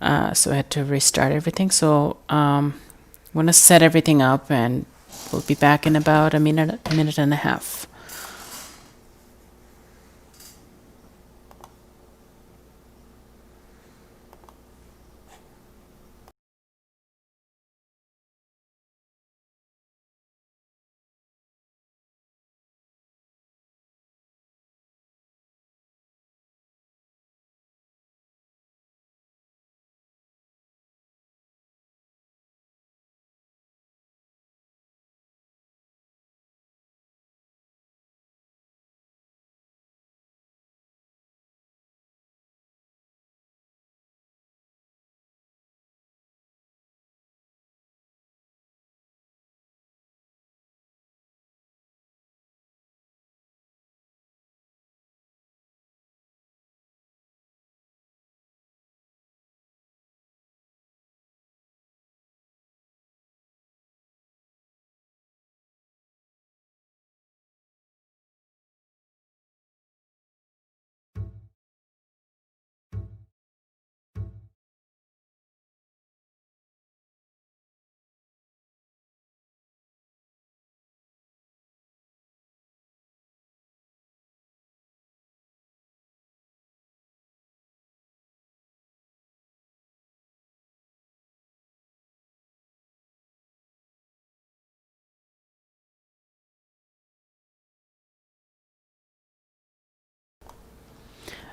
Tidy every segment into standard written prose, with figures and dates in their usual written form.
So I had to restart everything. So I'm gonna set everything up, and we'll be back in about a minute and a half.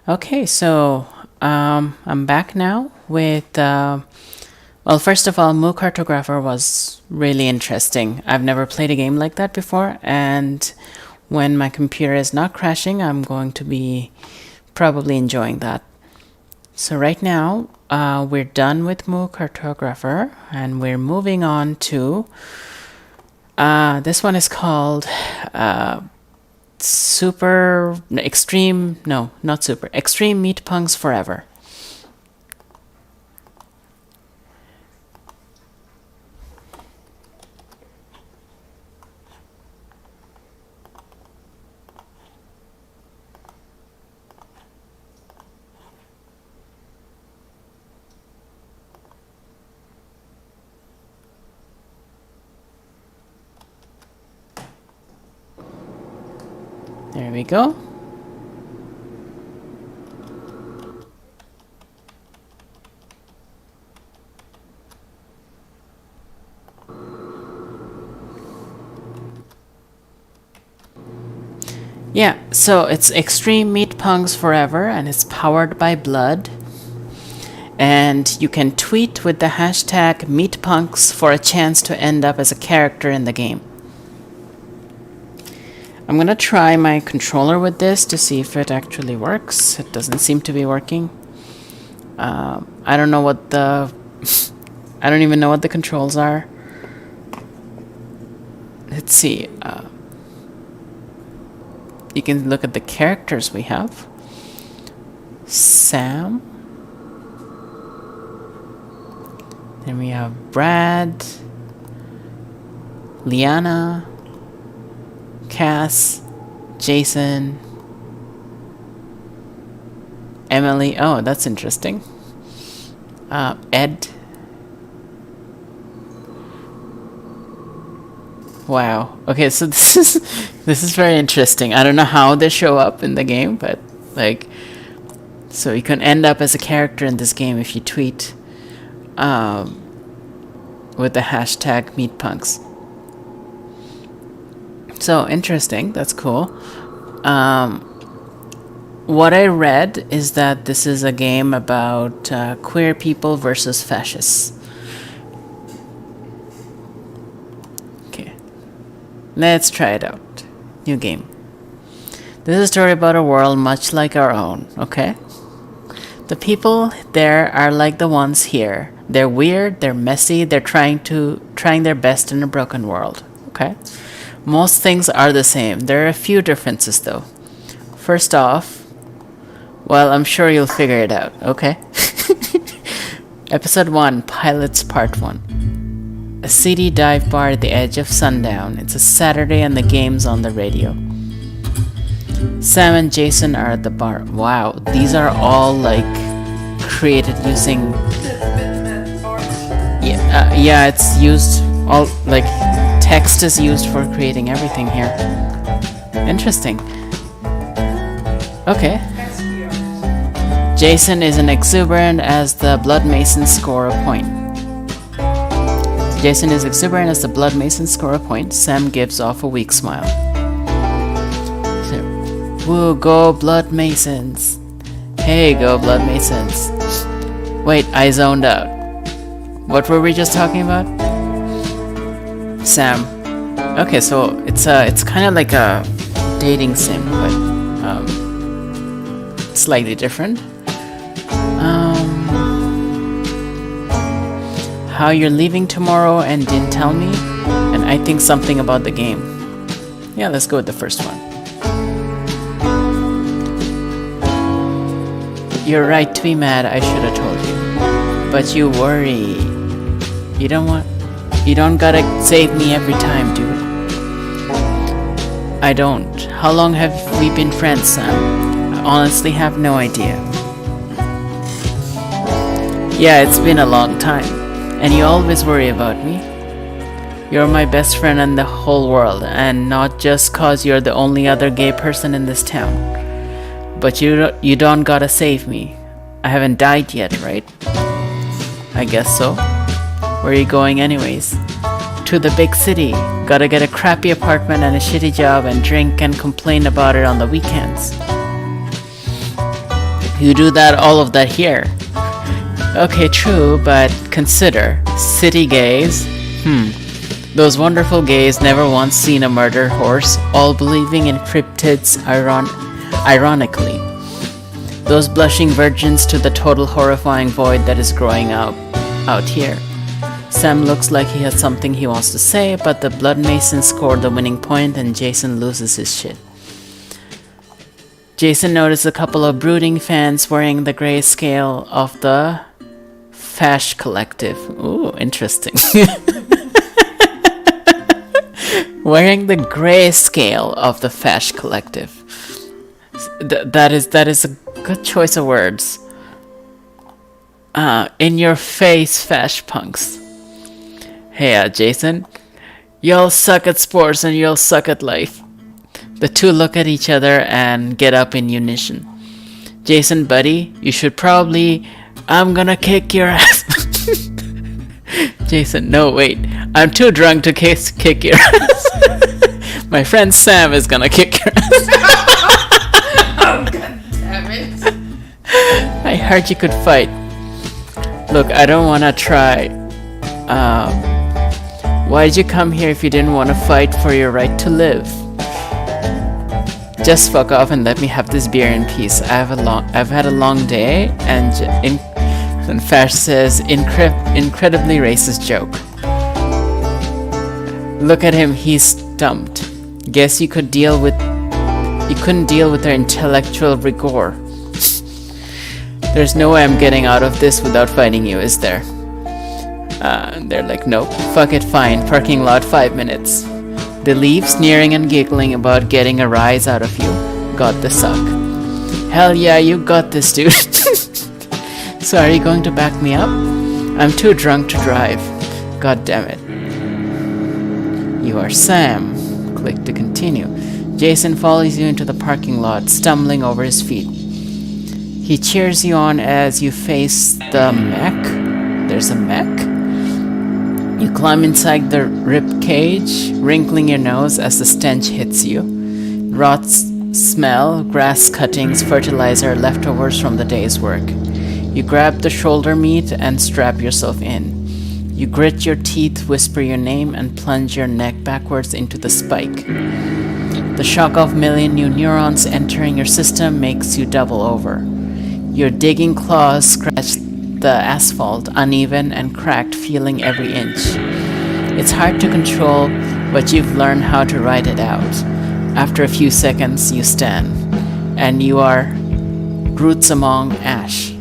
Okay, so I'm back now with. Well, first of all, Moo Cartographer was really interesting. I've never played a game like that before, and when my computer is not crashing, I'm going to be probably enjoying that. So right now, we're done with Moo Cartographer, and we're moving on to. This one is called Super Extreme. No, not Super. Extreme Meatpunks Forever. There we go. Yeah, so it's Extreme Meatpunks Forever, and it's powered by blood. And you can tweet with the hashtag Meatpunks for a chance to end up as a character in the game. I'm gonna try my controller with this to see if it actually works. It doesn't seem to be working. I don't know what the... I don't even know what the controls are. Let's see. You can look at the characters we have. Sam. Then we have Brad. Liana. Cass. Jason. Emily. Oh, that's interesting. Ed. Wow. Okay, so this is very interesting. I don't know how they show up in the game, but like, so you can end up as a character in this game if you tweet with the hashtag Meatpunks. So interesting. That's cool. What I read is that this is a game about queer people versus fascists. Okay, let's try it out. New game. This is a story about a world much like our own, okay? The people there are like the ones here. They're weird, they're messy, they're trying their best in a broken world, okay? Most things are the same. There are a few differences though. First off, well, I'm sure you'll figure it out, okay? Episode 1, Pilots Part 1. A seedy dive bar at the edge of sundown. It's a Saturday and the game's on the radio. Sam and Jason are at the bar. Wow, these are all like created using... Yeah, it's used... all like, text is used for creating everything here. Interesting. Okay. Jason is an exuberant as the Blood Mason score a point. Jason is exuberant as the Blood Mason score a point. Sam gives off a weak smile. So, woo, go Blood Masons. Hey, go Blood Masons. Wait, I zoned out. What were we just talking about? Sam. Okay, so it's kind of like a dating sim, but slightly different. How you're leaving tomorrow and didn't tell me, and I think something about the game. Yeah, let's go with the first one. You're right to be mad, I should have told you. But you worry. You don't gotta save me every time, dude. I don't. How long have we been friends, Sam? I honestly have no idea. Yeah, it's been a long time. And you always worry about me. You're my best friend in the whole world, and not just cause you're the only other gay person in this town. But you don't gotta save me. I haven't died yet, right? I guess so. Where are you going anyways? To the big city. Gotta get a crappy apartment and a shitty job and drink and complain about it on the weekends. You do all of that here. Okay, true, but consider, city gays, those wonderful gays never once seen a murder horse, all believing in cryptids ironically. Those blushing virgins to the total horrifying void that is growing out here. Sam looks like he has something he wants to say, but the Blood Mason scored the winning point and Jason loses his shit. Jason noticed a couple of brooding fans wearing the grayscale of the Fash Collective. Ooh, interesting. Wearing the grayscale of the Fash Collective. That is a good choice of words. In your face, Fash Punks. Hey, Jason. Y'all suck at sports and y'all suck at life. The two look at each other and get up in unison. Jason, buddy, you should probably... I'm gonna kick your ass. Jason, no, wait. I'm too drunk to kick your ass. My friend Sam is gonna kick your ass. Oh, god damn it. I heard you could fight. Look, I don't wanna try. Why did you come here if you didn't want to fight for your right to live? Just fuck off and let me have this beer in peace. I've had a long day, and Fash says incredibly racist joke. Look at him, he's stumped. Guess you couldn't deal with their intellectual rigor. There's no way I'm getting out of this without fighting you, is there? They're like, nope, fuck it, fine, parking lot 5 minutes. They leave, sneering and giggling about getting a rise out of you. Got the suck. Hell yeah, you got this, dude. So are you going to back me up? I'm too drunk to drive. God damn it. You are Sam. Click to continue. Jason follows you into the parking lot, stumbling over his feet. He cheers you on as you face the mech. There's a mech? You climb inside the rib cage, wrinkling your nose as the stench hits you. Rot smell, grass cuttings, fertilizer, leftovers from the day's work. You grab the shoulder meat and strap yourself in. You grit your teeth, whisper your name, and plunge your neck backwards into the spike. The shock of million new neurons entering your system makes you double over. Your digging claws scratch the asphalt, uneven and cracked, feeling every inch. It's hard to control, but you've learned how to ride it out. After a few seconds, you stand, and you are roots among ash.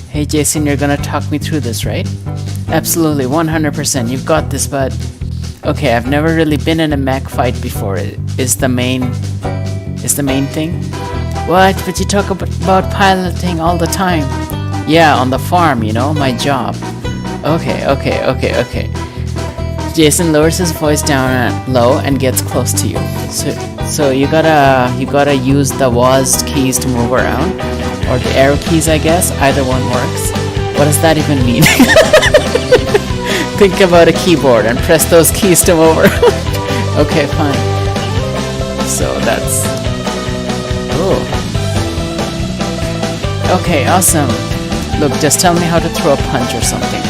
Hey Jason, you're gonna talk me through this, right? Absolutely, 100%, you've got this, but... Okay, I've never really been in a mech fight before. Is the main thing? What? But you talk about piloting all the time. Yeah, on the farm, you know, my job. Okay. Jason lowers his voice down low and gets close to you. So you gotta use the WASD keys to move around, or the arrow keys, I guess. Either one works. What does that even mean? Think about a keyboard and press those keys to move around. Okay, fine. So that's. Oh. Okay, awesome. Look, just tell me how to throw a punch or something.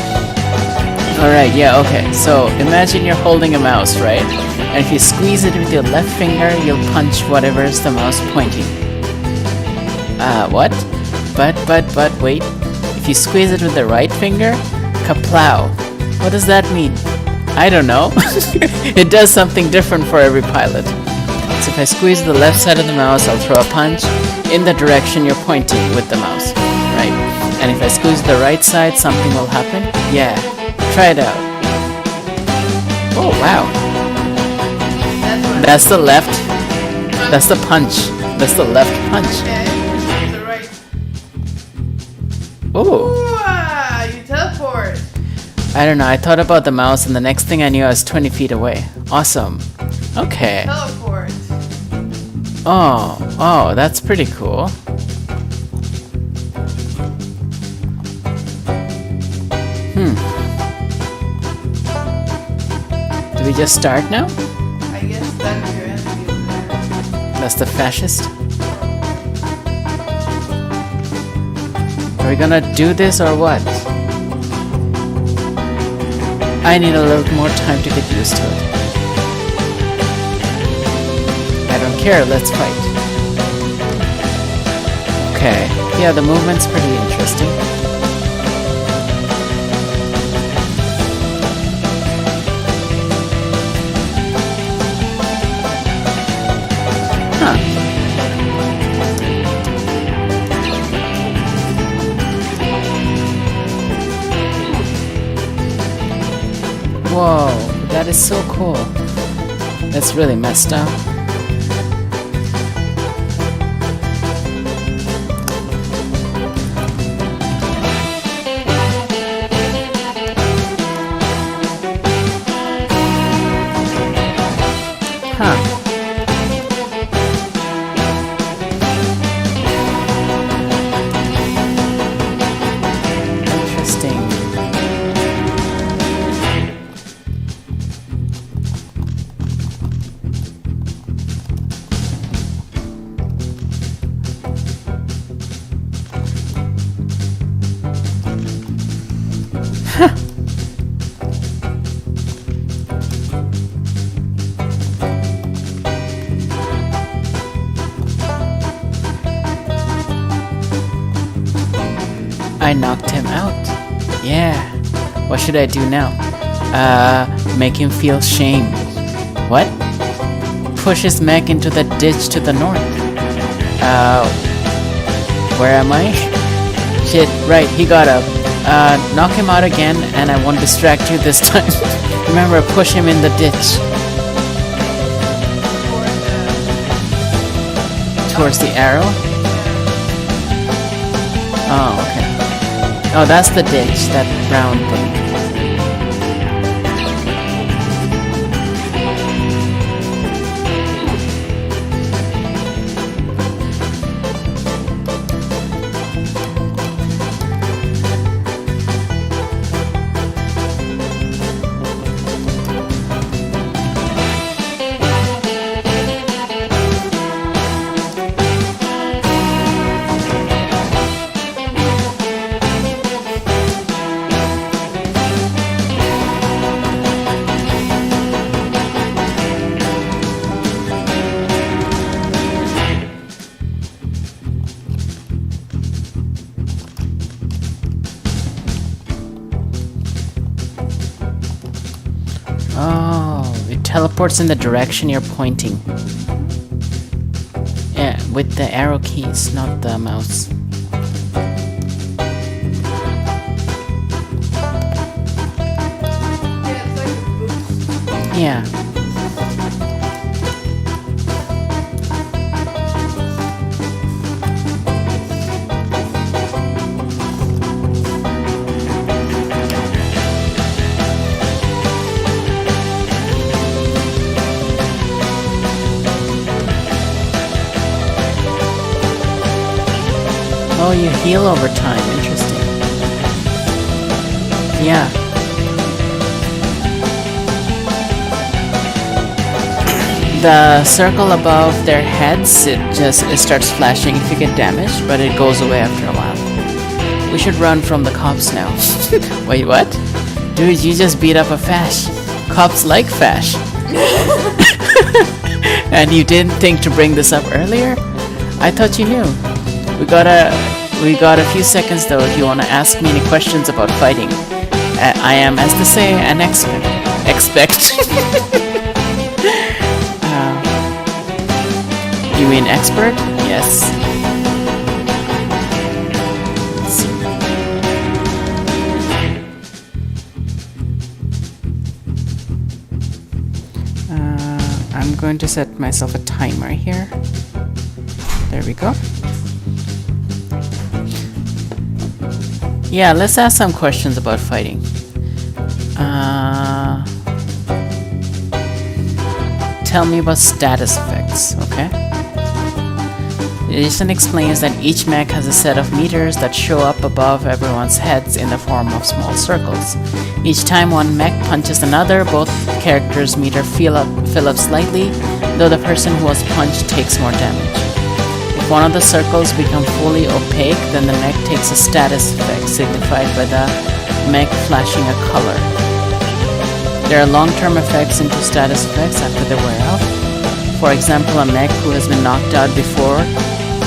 Alright, yeah, okay. So imagine you're holding a mouse, right? And if you squeeze it with your left finger, you'll punch whatever's the mouse pointing. What? But, wait. If you squeeze it with the right finger, kaplow. What does that mean? I don't know. It does something different for every pilot. So if I squeeze the left side of the mouse, I'll throw a punch in the direction you're pointing with the mouse, right? And if I squeeze the right side, something will happen. Yeah, try it out. Oh, wow. That's the left. That's the punch. That's the left punch. Okay, the right. Oh. Wow, you teleport. I don't know. I thought about the mouse, and the next thing I knew, I was 20 feet away. Awesome. Okay. Teleport. Oh, that's pretty cool. Do we just start now? I guess that's your enemy over there. That's the fascist. Are we gonna do this or what? I need a little more time to get used to it. I don't care, let's fight. Okay, yeah, the movement's pretty interesting. Huh. Whoa, that is so cool. That's really messed up. Huh. Interesting. I knocked him out. Yeah. What should I do now? Make him feel shame. What? Push his mech into the ditch to the north. Where am I? Shit, right, he got up. Knock him out again, and I won't distract you this time. Remember, push him in the ditch. Towards the arrow? Oh, okay. Oh, that's the ditch, that round thing. Oh, it teleports in the direction you're pointing. Yeah, with the arrow keys, not the mouse. Yeah. Oh, you heal over time. Interesting. Yeah. The circle above their heads, it starts flashing if you get damaged, but it goes away after a while. We should run from the cops now. Wait, what? Dude, you just beat up a Fash. Cops like Fash. And you didn't think to bring this up earlier? I thought you knew. We got a few seconds though if you want to ask me any questions about fighting. I am, as they say, an expert. You mean expert? Yes. Let's see. I'm going to set myself a timer here. There we go. Yeah, let's ask some questions about fighting. Tell me about status effects, okay? Jason explains that each mech has a set of meters that show up above everyone's heads in the form of small circles. Each time one mech punches another, both characters' meter fill up slightly, though the person who was punched takes more damage. If one of the circles become fully opaque, then the mech takes a status effect, signified by the mech flashing a color. There are long-term effects into status effects after they wear out. For example, a mech who has been knocked out before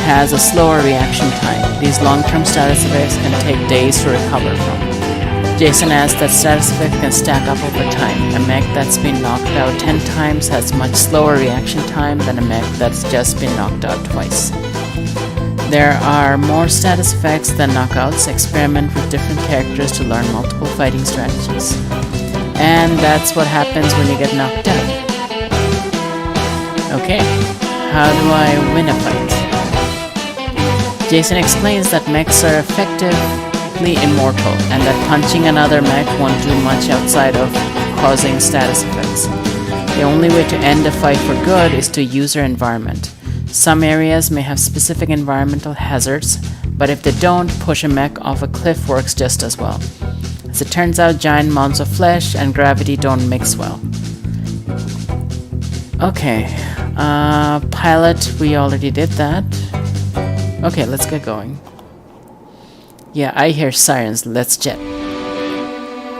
has a slower reaction time. These long-term status effects can take days to recover from. Jason adds that status effects can stack up over time. A mech that's been knocked out 10 times has much slower reaction time than a mech that's just been knocked out twice. There are more status effects than knockouts. Experiment with different characters to learn multiple fighting strategies. And that's what happens when you get knocked out. Okay, how do I win a fight? Jason explains that mechs are effectively immortal, and that punching another mech won't do much outside of causing status effects. The only way to end a fight for good is to use your environment. Some areas may have specific environmental hazards, but if they don't, push a mech off a cliff works just as well. As it turns out, giant mounds of flesh and gravity don't mix well. Okay, pilot, we already did that. Okay, let's get going. Yeah, I hear sirens. Let's jet.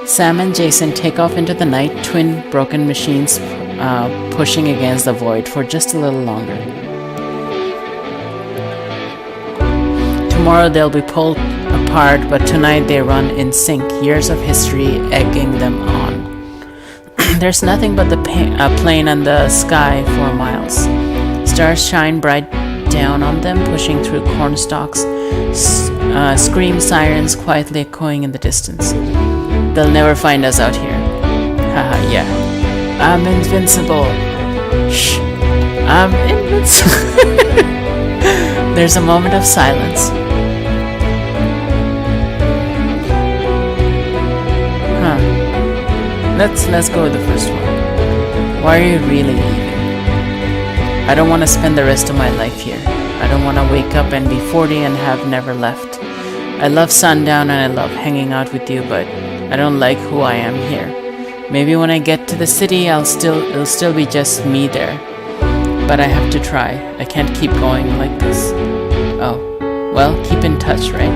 Sam and Jason take off into the night, twin broken machines pushing against the void for just a little longer. Tomorrow they'll be pulled apart, but tonight they run in sync, years of history egging them on. There's nothing but the plane and the sky for miles. Stars shine bright down on them, pushing through corn stalks. Scream sirens quietly echoing in the distance. They'll never find us out here. Haha, yeah. I'm invincible. Shh. I'm invincible. There's a moment of silence. Let's go with the first one. Why are you really leaving? I don't want to spend the rest of my life here. I don't want to wake up and be 40 and have never left. I love sundown and I love hanging out with you, but I don't like who I am here. Maybe when I get to the city, it'll still be just me there. But I have to try. I can't keep going like this. Oh, well, keep in touch, right?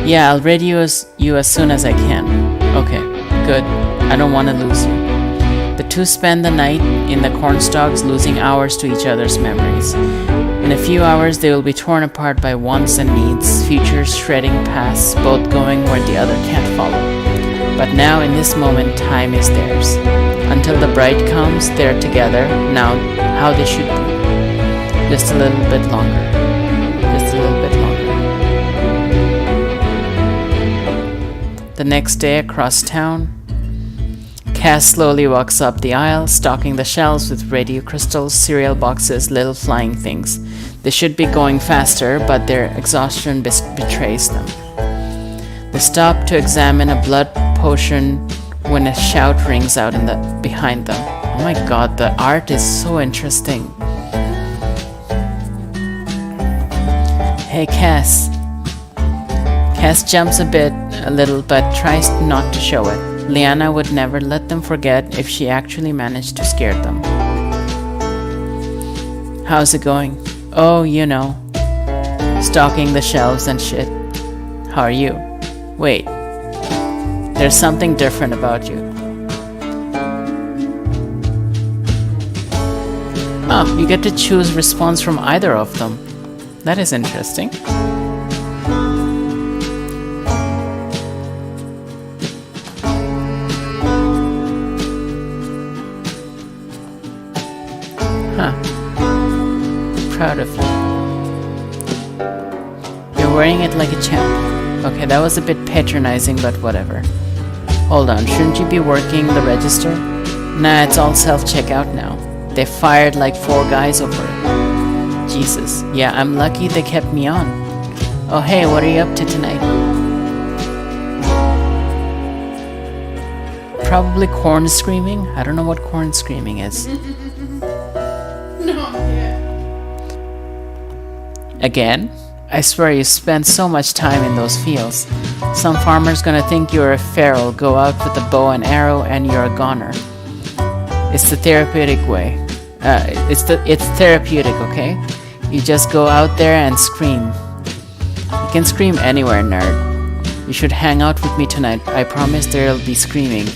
Yeah, I'll radio you as soon as I can. Okay, good. I don't want to lose you. The two spend the night in the cornstalks, losing hours to each other's memories. In a few hours, they will be torn apart by wants and needs, futures shredding pasts, both going where the other can't follow. But now, in this moment, time is theirs. Until the bride comes, they're together, now how they should be. Just a little bit longer. Just a little bit longer. The next day, across town, Cass slowly walks up the aisle, stocking the shelves with radio crystals, cereal boxes, little flying things. They should be going faster, but their exhaustion betrays them. They stop to examine a blood potion when a shout rings out behind them. Oh my god, the art is so interesting. Hey Cass, Cass jumps a little, but tries not to show it. Liana would never let them forget if she actually managed to scare them. How's it going? Oh, you know. Stocking the shelves and shit. How are you? Wait. There's something different about you. Oh, you get to choose response from either of them. That is interesting. Proud of you. You're wearing it like a champ. Okay, that was a bit patronizing, but whatever. Hold on, shouldn't you be working the register? Nah, it's all self-checkout now. They fired like 4 guys over it. Jesus. Yeah, I'm lucky they kept me on. Oh hey, what are you up to tonight? Probably corn screaming. I don't know what corn screaming is. Again? I swear you spend so much time in those fields. Some farmer's gonna think you're a feral, go out with a bow and arrow, and you're a goner. It's the therapeutic way. It's therapeutic, okay? You just go out there and scream. You can scream anywhere, nerd. You should hang out with me tonight. I promise there'll be screaming.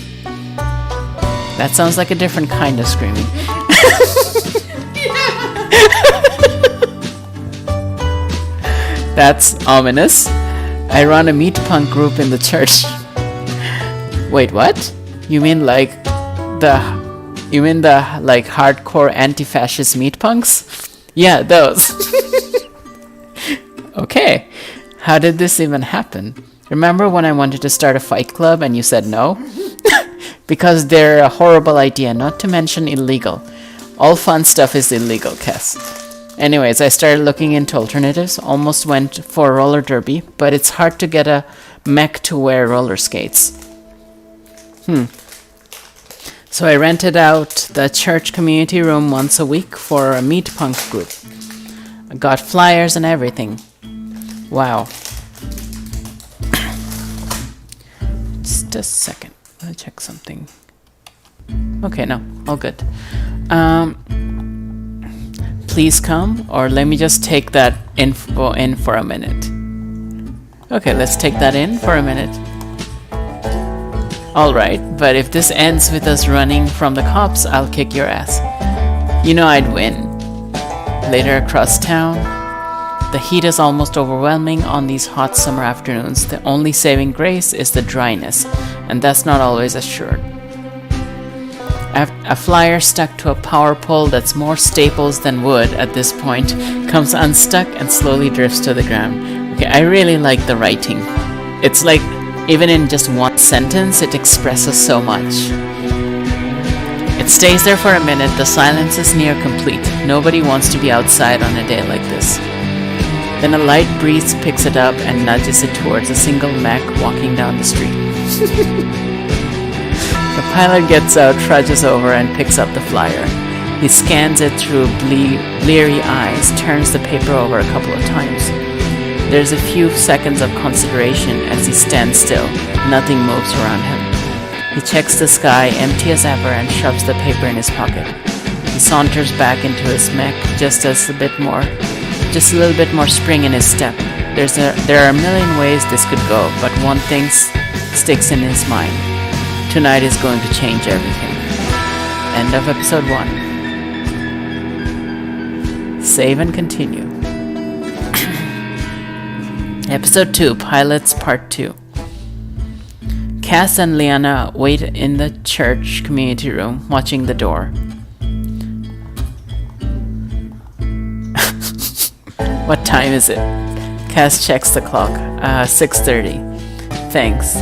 That sounds like a different kind of screaming. That's ominous. I run a Meatpunk group in the church. Wait, what? You mean the hardcore anti-fascist Meatpunks? Yeah, those. Okay. How did this even happen? Remember when I wanted to start a fight club and you said no? Because they're a horrible idea, not to mention illegal. All fun stuff is illegal, Cass. Anyways, I started looking into alternatives, almost went for roller derby, but it's hard to get a mech to wear roller skates. So I rented out the church community room once a week for a Meatpunk group. I got flyers and everything. Wow. Just a second. Let me check something. Okay, no, all good. Please come, or let me just take that info in for a minute. Okay, let's take that in for a minute. Alright, but if this ends with us running from the cops, I'll kick your ass. You know I'd win. Later across town, the heat is almost overwhelming on these hot summer afternoons. The only saving grace is the dryness, and that's not always assured. A flyer stuck to a power pole that's more staples than wood at this point comes unstuck and slowly drifts to the ground. Okay, I really like the writing. It's like, even in just one sentence, it expresses so much. It stays there for a minute, the silence is near complete. Nobody wants to be outside on a day like this. Then a light breeze picks it up and nudges it towards a single mech walking down the street. The pilot gets out, trudges over, and picks up the flyer. He scans it through bleary eyes, turns the paper over a couple of times. There's a few seconds of consideration as he stands still. Nothing moves around him. He checks the sky, empty as ever, and shoves the paper in his pocket. He saunters back into his mech, just a little bit more spring in his step. There are a million ways this could go, but one thing sticks in his mind. Tonight is going to change everything. End of episode 1. Save and continue. Episode 2, Pilots Part 2. Cass and Liana wait in the church community room, watching the door. What time is it? Cass checks the clock. 6:30. Thanks.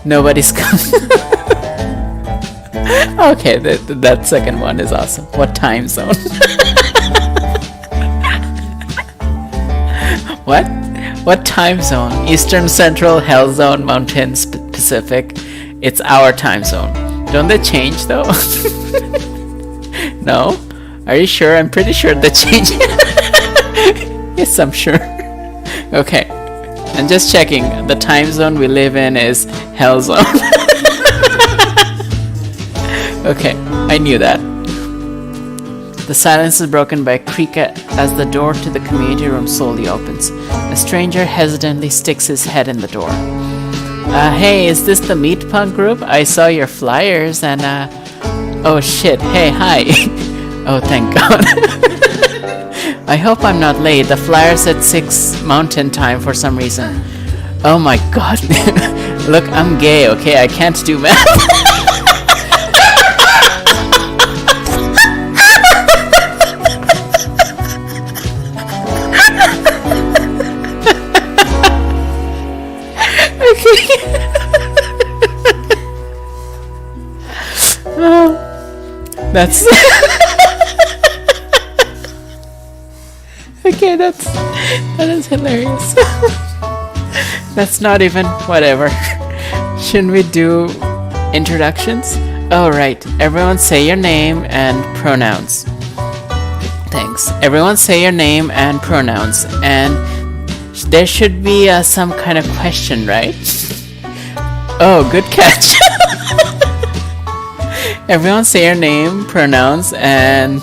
Nobody's coming. Okay, that second one is awesome. What time zone? What? What time zone? Eastern, Central, Hell Zone, Mountains, Pacific. It's our time zone. Don't they change though? No? Are you sure? I'm pretty sure they change. Yes, I'm sure. Okay. And just checking, the time zone we live in is Hell Zone. Okay, I knew that. The silence is broken by a creak as the door to the community room slowly opens. A stranger hesitantly sticks his head in the door. Hey, is this the Meatpunk group? I saw your flyers and, oh shit, hey, hi. Oh, thank God. I hope I'm not late. The flyer said 6 Mountain Time for some reason. Oh my God. Look, I'm gay, okay? I can't do math. That's okay. That is hilarious. That's not even whatever. Shouldn't we do introductions? Oh right. Everyone say your name and pronouns. Thanks. Everyone say your name and pronouns, and there should be some kind of question, right? Oh, good catch. Everyone say your name, pronouns, and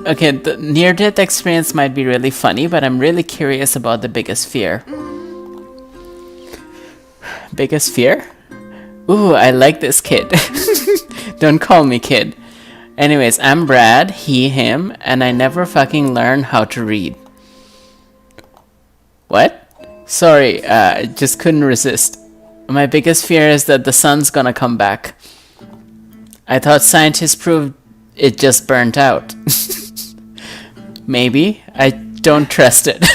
okay. The near-death experience might be really funny, but I'm really curious about the biggest fear. Biggest fear? Ooh, I like this kid. Don't call me kid. Anyways, I'm Brad, he, him, and I never fucking learned how to read. What? Sorry, just couldn't resist. My biggest fear is that the sun's gonna come back. I thought scientists proved it just burnt out. Maybe. I don't trust it.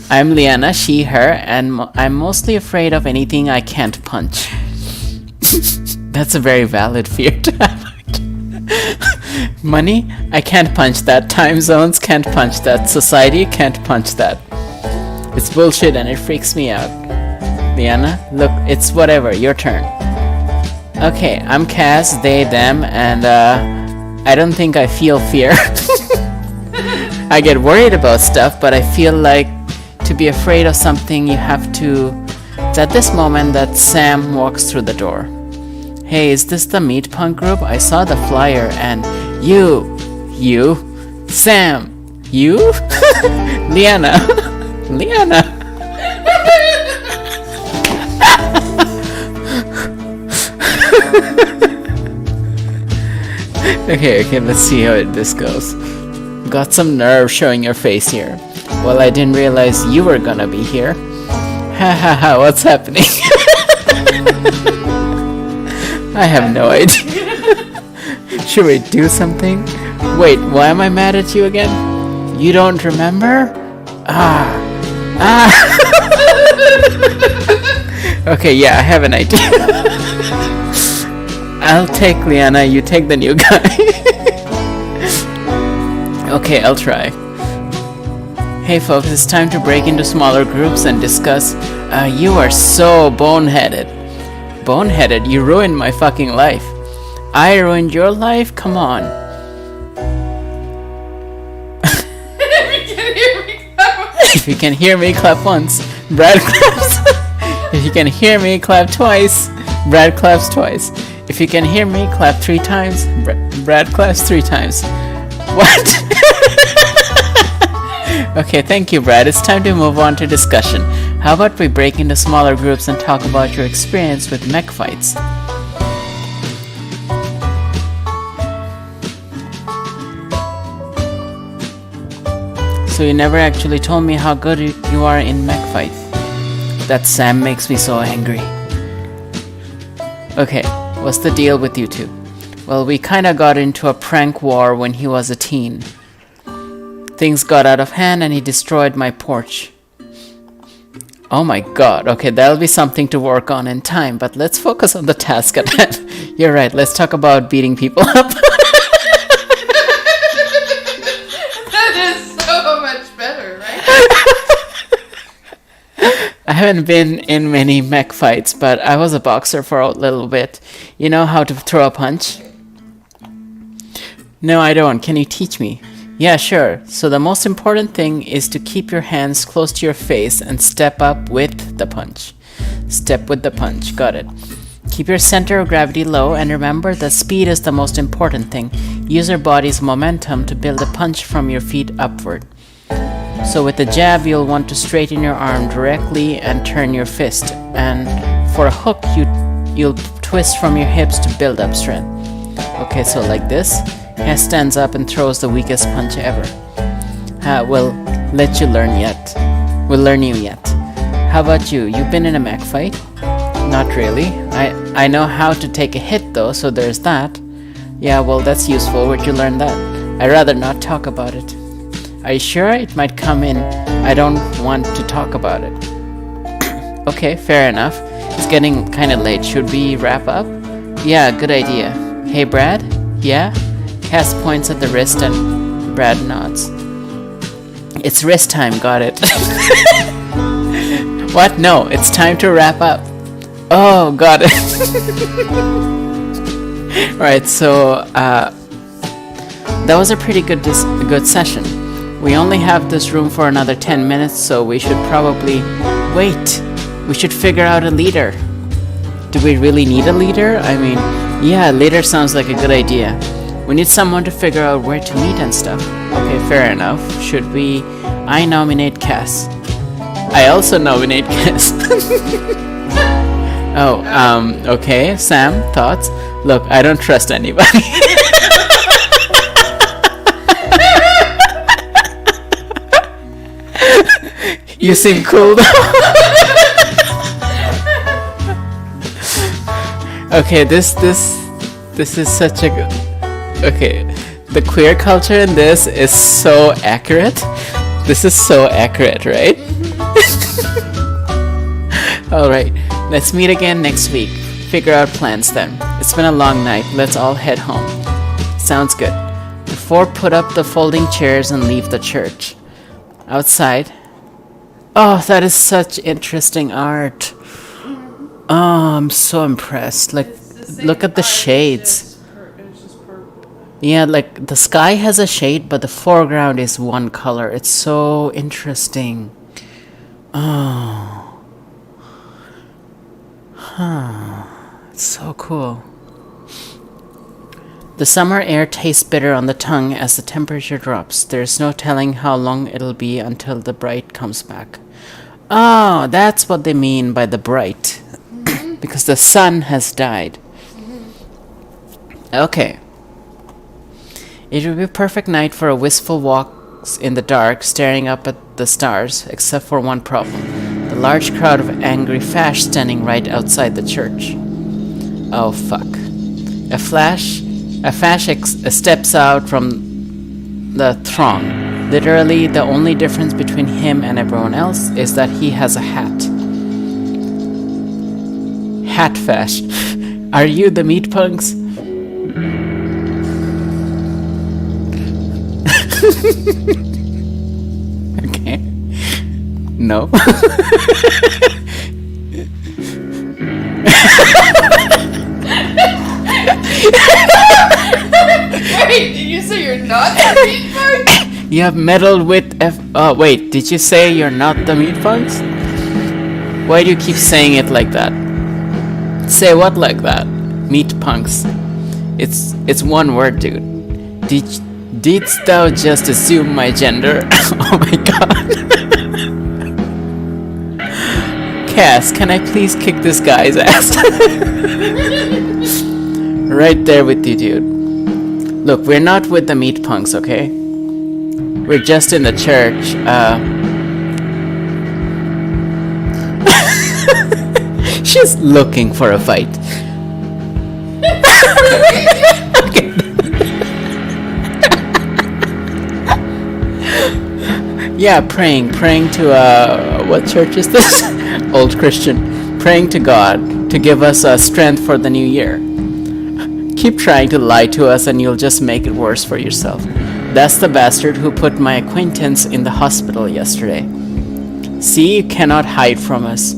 I'm Liana, she, her, and I'm mostly afraid of anything I can't punch. That's a very valid fear to have. Money? I can't punch that. Time zones can't punch that. Society can't punch that. It's bullshit and it freaks me out. Liana, look, it's whatever. Your turn. Okay, I'm Cass, they, them, and I don't think I feel fear. I get worried about stuff, but I feel like to be afraid of something you have to... It's at this moment that Sam walks through the door. Hey, is this the Meatpunk group? I saw the flyer and you, Sam, you, Liana, Liana. Okay, let's see how this goes. Got some nerve showing your face here. Well, I didn't realize you were gonna be here. Ha ha ha, what's happening? I have no idea. Should we do something? Wait, why am I mad at you again? You don't remember? Okay, yeah, I have an idea. I'll take Liana, you take the new guy. Okay, I'll try. Hey folks, it's time to break into smaller groups and discuss. You are so boneheaded. Boneheaded? You ruined my fucking life. I ruined your life? Come on. If you can hear me, clap once. Brad claps. If you can hear me, clap twice. Brad claps twice. If you can hear me, clap 3 times. Brad claps 3 times. What? Okay, thank you, Brad. It's time to move on to discussion. How about we break into smaller groups and talk about your experience with mech fights? So you never actually told me how good you are in mech fight. That Sam makes me so angry. Okay, what's the deal with you two? Well, we kinda got into a prank war when he was a teen. Things got out of hand and he destroyed my porch. Oh my god, okay, that'll be something to work on in time, but let's focus on the task at hand. You're right, let's talk about beating people up. That is so much better, right? haven't been in many mech fights, but I was a boxer for a little bit. You know how to throw a punch? No, I don't. Can you teach me? Yeah, sure. So the most important thing is to keep your hands close to your face and step up with the punch. Step with the punch. Got it. Keep your center of gravity low and remember that speed is the most important thing. Use your body's momentum to build a punch from your feet upward. So with the jab, you'll want to straighten your arm directly and turn your fist. And for a hook, you'll twist from your hips to build up strength. Okay, so like this. Hess stands up and throws the weakest punch ever. We'll let you learn yet. We'll learn you yet. How about you? You've been in a mech fight? Not really. I know how to take a hit though, so there's that. Yeah, well, that's useful. Where'd you learn that? I'd rather not talk about it. Are you sure? It might come in. I don't want to talk about it. Okay, fair enough. It's getting kind of late. Should we wrap up? Yeah, good idea. Hey, Brad? Yeah? Cass points at the wrist and Brad nods. It's wrist time, got it. What? No, it's time to wrap up. Oh, got it. Alright, so that was a pretty good session. We only have this room for another 10 minutes, so we should probably wait. We should figure out a leader. Do we really need a leader? I mean, yeah, leader sounds like a good idea. We need someone to figure out where to meet and stuff. Okay, fair enough. Should we? I nominate Cass. I also nominate Cass. Oh, okay. Sam, thoughts? Look, I don't trust anybody. You seem cool though. Okay, this is such a good... Okay, the queer culture in this is so accurate. This is so accurate, right? Alright, let's meet again next week. Figure out plans then. It's been a long night. Let's all head home. Sounds good. The four put up the folding chairs and leave the church. Outside. Oh, that is such interesting art. Oh, I'm so impressed. Like, look at the shades. Yeah, like the sky has a shade, but the foreground is one color. It's so interesting. Oh. Huh. It's so cool. The summer air tastes bitter on the tongue as the temperature drops. There's no telling how long it'll be until the bright comes back. Oh, that's what they mean by the bright. Because the sun has died. Okay. It would be a perfect night for a wistful walk in the dark, staring up at the stars, except for one problem. The large crowd of angry fash standing right outside the church. Oh, fuck. A fash steps out from the throng. Literally, the only difference between him and everyone else is that he has a hat. Hat fash. Are you the Meatpunks? Okay. No. Wait, did you say you're not the Meatpunks? You have meddled with Oh, wait, did you say you're not the Meatpunks? Why do you keep saying it like that? Say what like that? Meatpunks. It's one word, dude. Didst thou just assume my gender? Oh my god. Cass, can I please kick this guy's ass? Right there with you, dude. Look, we're not with the Meatpunks, okay? We're just in the church, She's looking for a fight. Okay. Yeah, praying to, what church is this? Old Christian. Praying to God to give us strength for the new year. Keep trying to lie to us and you'll just make it worse for yourself. That's the bastard who put my acquaintance in the hospital yesterday. See, you cannot hide from us.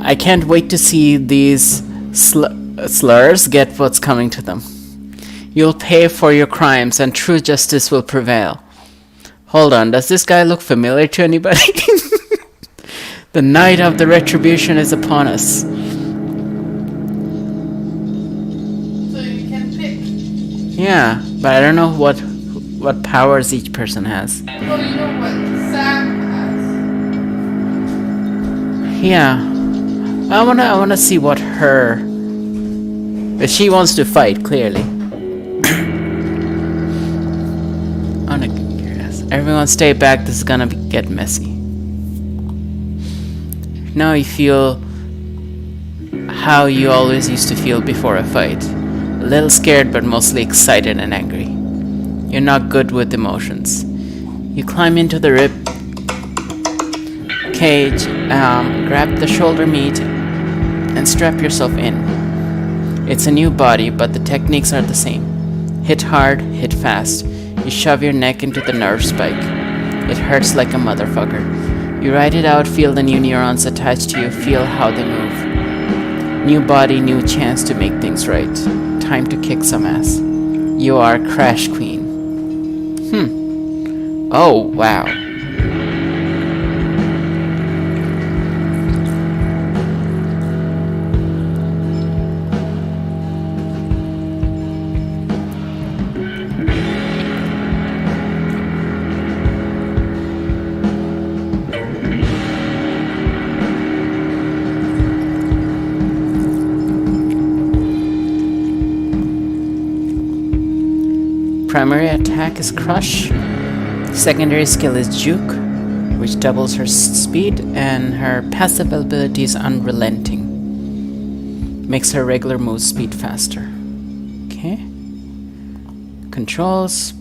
I can't wait to see these slurs get what's coming to them. You'll pay for your crimes and true justice will prevail. Hold on, does this guy look familiar to anybody? The night of the retribution is upon us. So you can pick. Yeah, but I don't know what powers each person has. Well, you know what Sam has. Yeah. I wanna see what her... But she wants to fight, clearly. Everyone stay back, this is gonna get messy. Now you feel how you always used to feel before a fight. A little scared but mostly excited and angry. You're not good with emotions. You climb into the rib cage, grab the shoulder meat and strap yourself in. It's a new body, but the techniques are the same. Hit hard, hit fast. You shove your neck into the nerve spike. It hurts like a motherfucker. You ride it out, feel the new neurons attached to you, feel how they move. New body, new chance to make things right. Time to kick some ass. You are Crash Queen. Oh, wow. Primary attack is Crush. Secondary skill is Juke, which doubles her speed, and her passive ability is Unrelenting. Makes her regular move speed faster. Okay. Controls,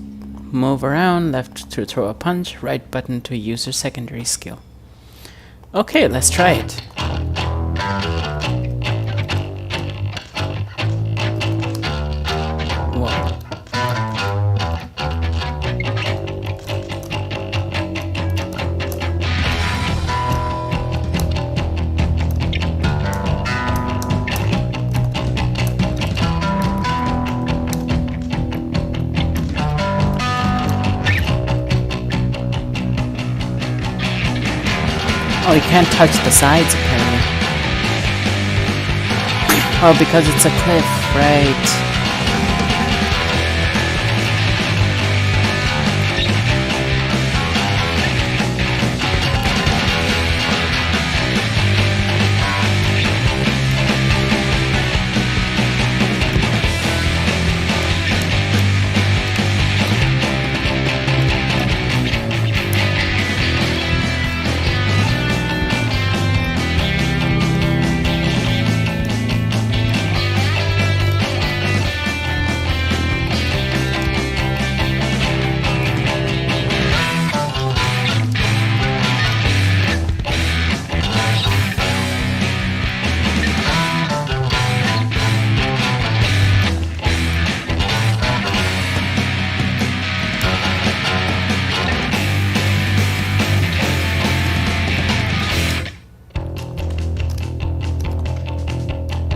move around, left to throw a punch, right button to use her secondary skill. Okay, let's try it. Whoa. Oh, you can't touch the sides, apparently. Oh, because it's a cliff, right.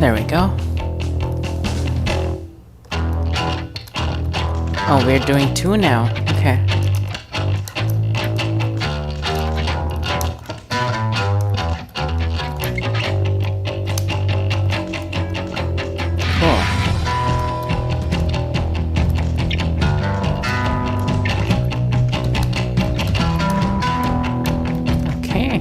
There we go. Oh, we're doing 2 now. Okay. Cool. Okay.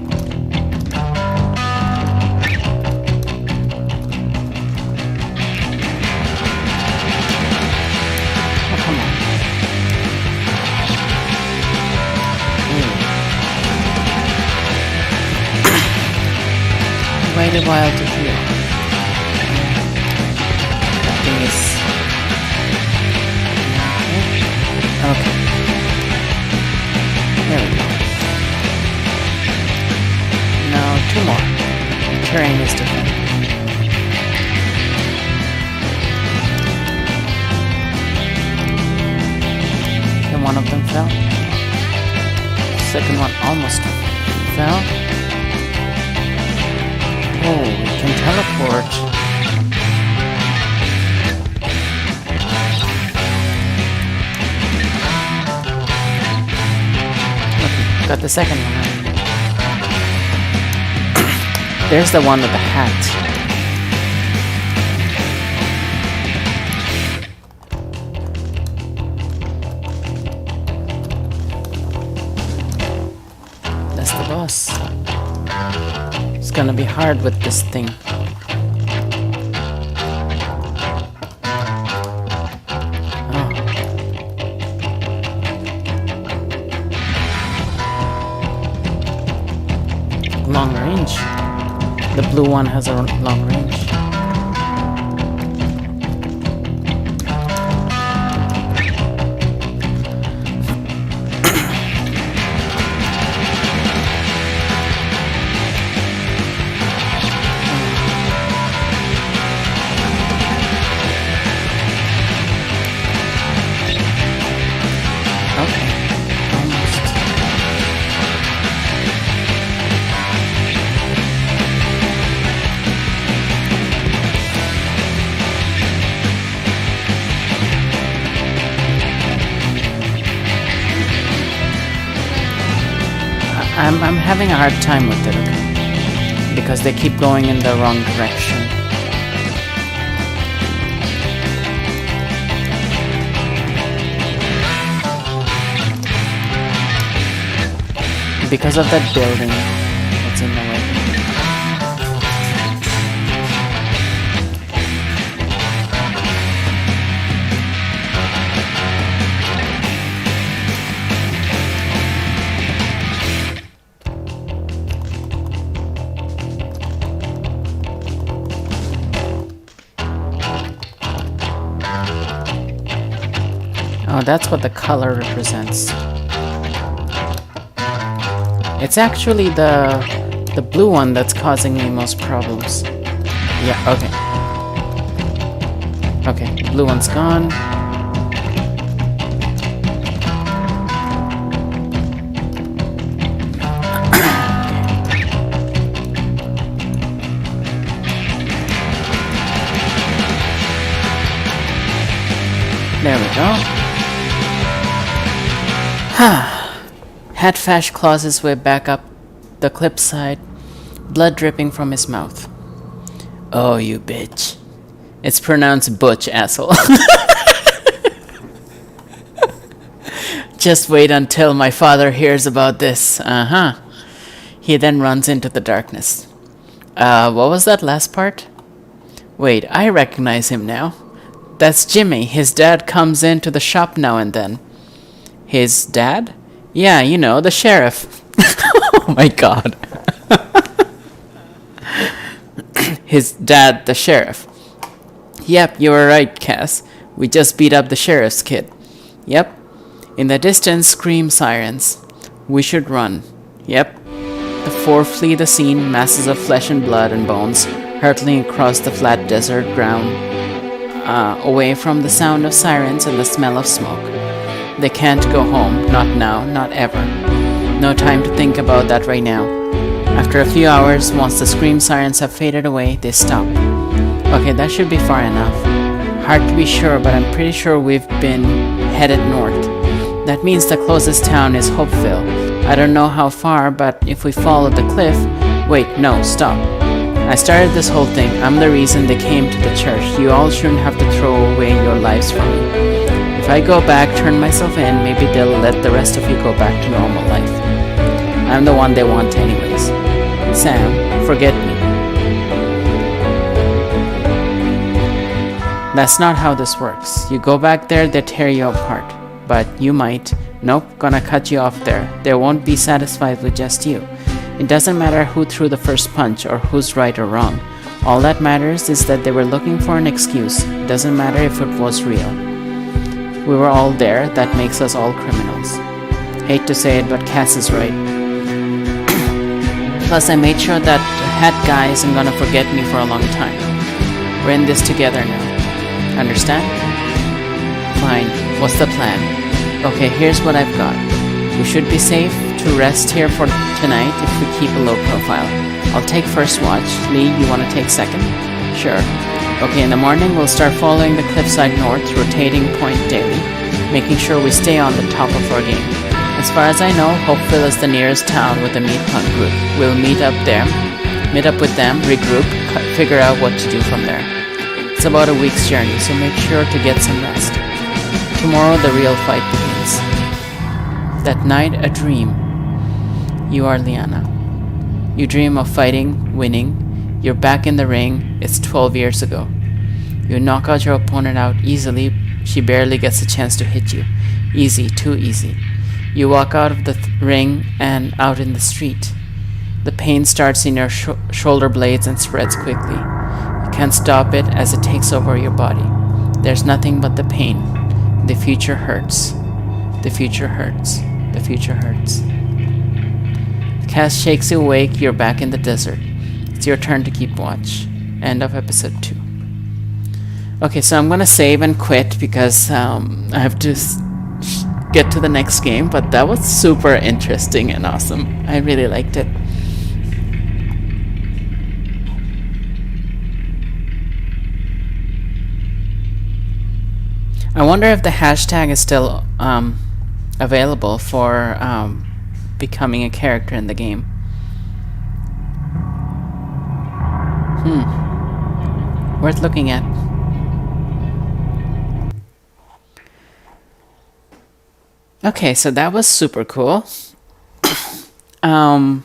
Wait a while to heal. That thing is... Okay. There we go. Now 2 more. The terrain is different. And one of them fell. The second one almost fell. fell. Oh, we can teleport. Okay, got the second one. There's the one with the hat. That's the boss. It's gonna be hard with this thing. Long range. The blue one has a long range. Okay, almost. I'm having a hard time with it, okay? Because they keep going in the wrong direction. Because of that building that's in the way. Oh, that's what the color represents. It's actually the blue one that's causing me most problems. Yeah, okay. Okay, blue one's gone. There we go. Hatfash claws his way back up the cliffside, blood dripping from his mouth. Oh, you bitch. It's pronounced butch, asshole. Just wait until my father hears about this. Uh-huh. He then runs into the darkness. What was that last part? Wait, I recognize him now. That's Jimmy. His dad comes into the shop now and then. His dad? Yeah, you know, the sheriff. Oh my god. His dad, the sheriff. Yep, you were right, Cass. We just beat up the sheriff's kid. Yep. In the distance scream sirens. We should run. Yep. The four flee the scene, masses of flesh and blood and bones, hurtling across the flat desert ground, away from the sound of sirens and the smell of smoke. They can't go home, not now, not ever. No time to think about that right now. After a few hours, once the scream sirens have faded away, they stop. Okay, that should be far enough. Hard to be sure, but I'm pretty sure we've been headed north. That means the closest town is Hopeville. I don't know how far, but if we follow the cliff... Wait, no, stop. I started this whole thing. I'm the reason they came to the church. You all shouldn't have to throw away your lives for me. If I go back, turn myself in, maybe they'll let the rest of you go back to normal life. I'm the one they want anyways. Sam, forget me. That's not how this works. You go back there, they tear you apart. But you might. Nope, gonna cut you off there. They won't be satisfied with just you. It doesn't matter who threw the first punch or who's right or wrong. All that matters is that they were looking for an excuse. It doesn't matter if it was real. We were all there, that makes us all criminals. Hate to say it, but Cass is right. Plus, I made sure that hat guy isn't gonna forget me for a long time. We're in this together now. Understand? Fine. What's the plan? Okay, here's what I've got. We should be safe to rest here for tonight if we keep a low profile. I'll take first watch. Lee, you want to take second? Sure. Okay, in the morning we'll start following the cliffside north, rotating point daily, making sure we stay on the top of our game. As far as I know, Hopeville is the nearest town with a Meatpunk group. We'll meet up with them, regroup, figure out what to do from there. It's about a week's journey, so make sure to get some rest. Tomorrow the real fight begins. That night, a dream. You are Liana. You dream of fighting, winning. You're back in the ring. It's 12 years ago. You knock out your opponent out easily. She barely gets a chance to hit you. Easy, too easy. You walk out of the ring and out in the street. The pain starts in your shoulder blades and spreads quickly. You can't stop it as it takes over your body. There's nothing but the pain. The future hurts. The future hurts. The future hurts. The cast shakes you awake. You're back in the desert. It's your turn to keep watch. End of episode 2. Okay, so I'm gonna save and quit because I have to get to the next game, but that was super interesting and awesome. I really liked it. I wonder if the hashtag is still available for becoming a character in the game. Worth looking at. Okay, so that was super cool. I'm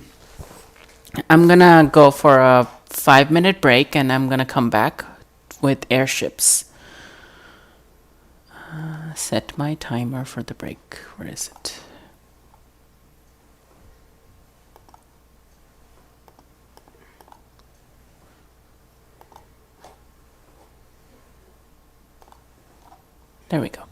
gonna go for a 5-minute break and I'm gonna come back with airships. Set my timer for the break. Where is it? There we go.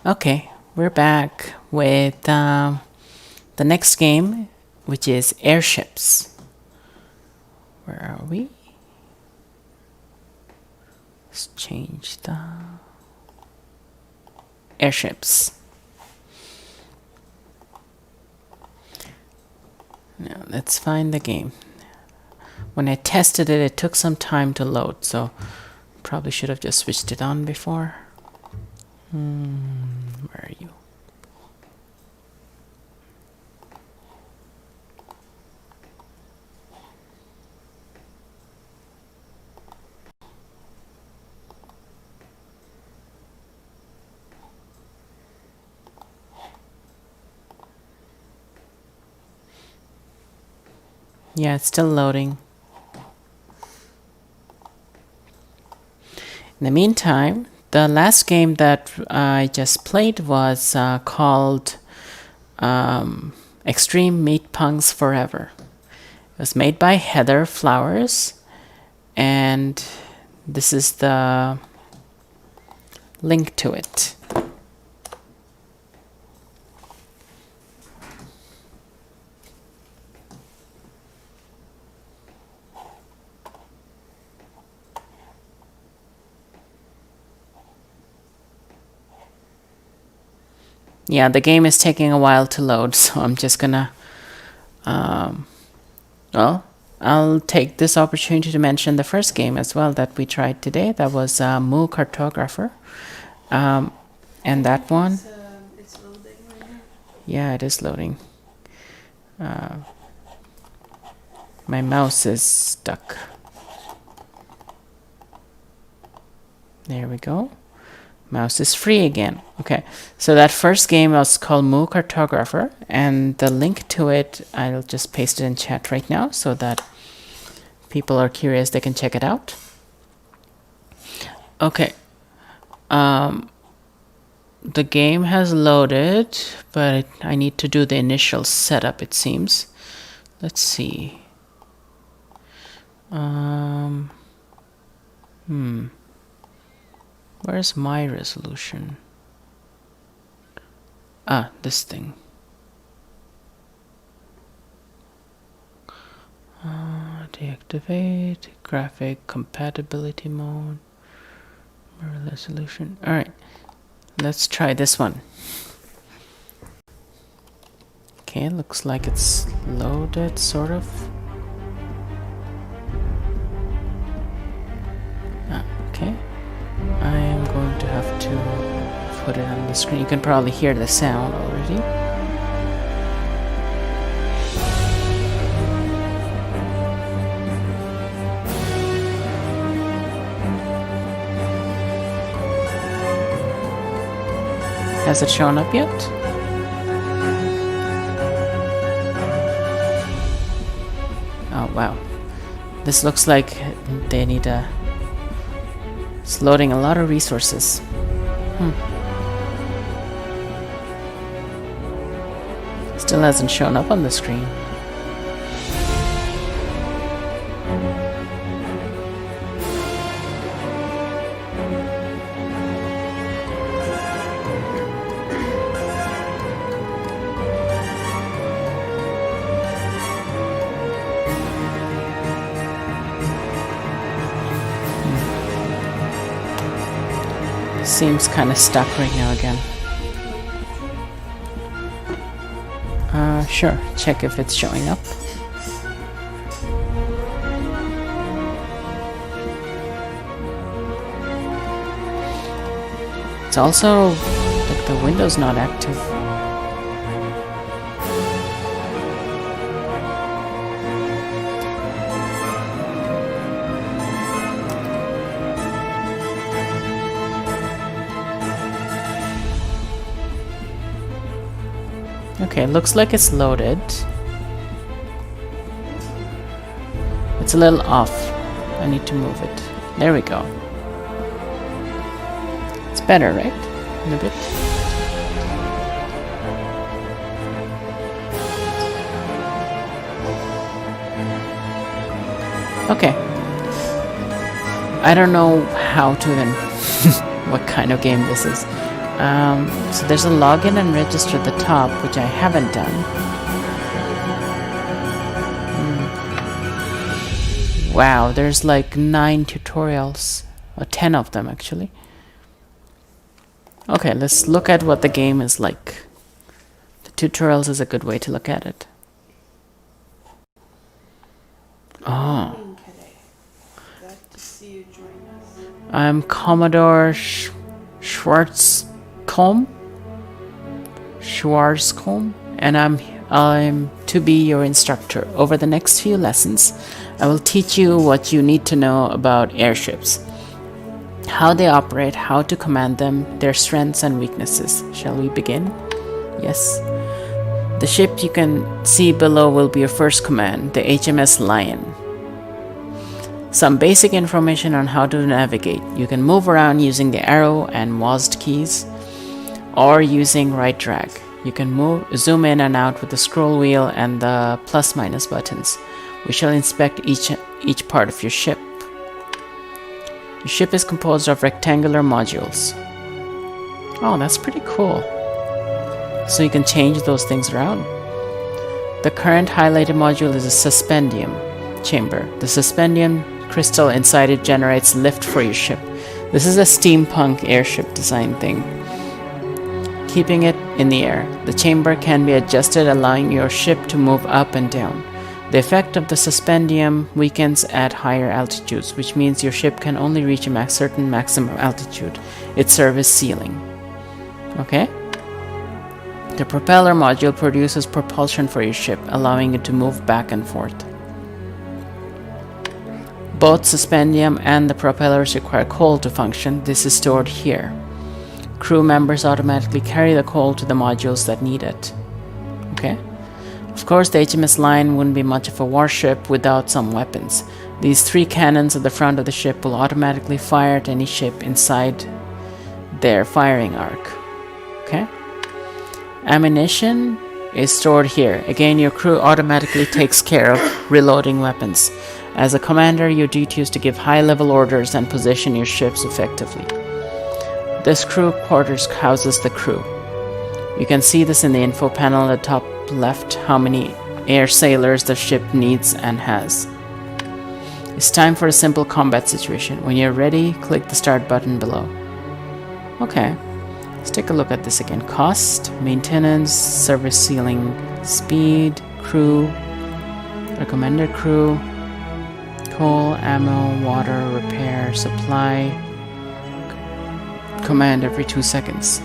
Okay, we're back with the next game, which is airships. Where are we? Let's change the airships. Now let's find the game. When I tested it, it took some time to load, so probably should have just switched it on before. Where are you? Yeah, it's still loading. In the meantime, the last game that I just played was called Extreme Meatpunks Forever. It was made by Heather Flowers, and this is the link to it. Yeah, the game is taking a while to load, so I'm just gonna, well, I'll take this opportunity to mention the first game as well that we tried today. That was Moo Cartographer. And that one, It's loading right now. yeah, it is loading. My mouse is stuck. There we go. Mouse is free again. Okay, so that first game was called Moo Cartographer, and the link to it, I'll just paste it in chat right now so that people are curious, they can check it out. Okay. The game has loaded, but I need to do the initial setup, it seems. Let's see. Where's my resolution? Ah, this thing. Deactivate graphic compatibility mode. Resolution. All right, let's try this one. Okay, looks like it's loaded, sort of. Okay. I am going to have to put it on the screen. You can probably hear the sound already. Has it shown up yet? Oh, wow. This looks like they need a... It's loading a lot of resources. Still hasn't shown up on the screen. Seems kind of stuck right now again. Sure, check if it's showing up. It's also like the window's not active. Okay, looks like it's loaded. It's a little off. I need to move it. There we go. It's better, right? In a bit. Okay. I don't know how to even... what kind of game this is. So there's a login and register at the top, which I haven't done. Wow, there's like 9 tutorials, or 10 of them actually. Okay, let's look at what the game is like. The tutorials is a good way to look at it. Oh. Glad to see you join us. I'm Commodore Schwarzcomb, and I'm to be your instructor. Over the next few lessons, I will teach you what you need to know about airships, how they operate, how to command them, their strengths and weaknesses. Shall we begin? Yes. The ship you can see below will be your first command, the HMS Lion. Some basic information on how to navigate. You can move around using the arrow and WASD keys, or using right drag. You can zoom in and out with the scroll wheel and the plus minus buttons. We shall inspect each part of your ship. Your ship is composed of rectangular modules. Oh, that's pretty cool. So you can change those things around. The current highlighted module is a suspendium chamber. The suspendium crystal inside it generates lift for your ship. This is a steampunk airship design thing, keeping it in the air. The chamber can be adjusted, allowing your ship to move up and down. The effect of the suspendium weakens at higher altitudes, which means your ship can only reach a certain maximum altitude. It serves as ceiling. Okay? The propeller module produces propulsion for your ship, allowing it to move back and forth. Both suspendium and the propellers require coal to function. This is stored here. Crew members automatically carry the coal to the modules that need it. Okay? Of course, the HMS Lion wouldn't be much of a warship without some weapons. These 3 cannons at the front of the ship will automatically fire at any ship inside their firing arc. Okay? Ammunition is stored here. Again, your crew automatically takes care of reloading weapons. As a commander, your duty is to give high-level orders and position your ships effectively. This crew quarters houses the crew. You can see this in the info panel at the top left, how many air sailors the ship needs and has. It's time for a simple combat situation. When you're ready, click the start button below. Okay, let's take a look at this again. Cost, maintenance, service ceiling, speed, crew, recommended crew, coal, ammo, water, repair, supply, command every 2 seconds.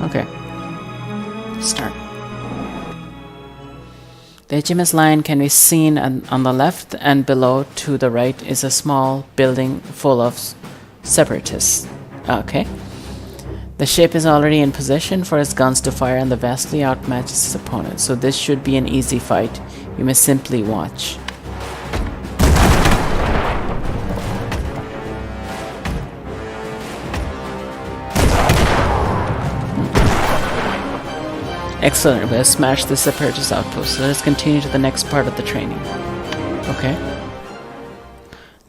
Okay, start. The HMS Lion can be seen on the left, and below to the right is a small building full of separatists. Okay. The ship is already in position for its guns to fire and the vastly outmatches its opponent, so this should be an easy fight. You may simply watch. Excellent, we have smashed the separatist outpost, so let's continue to the next part of the training. Okay.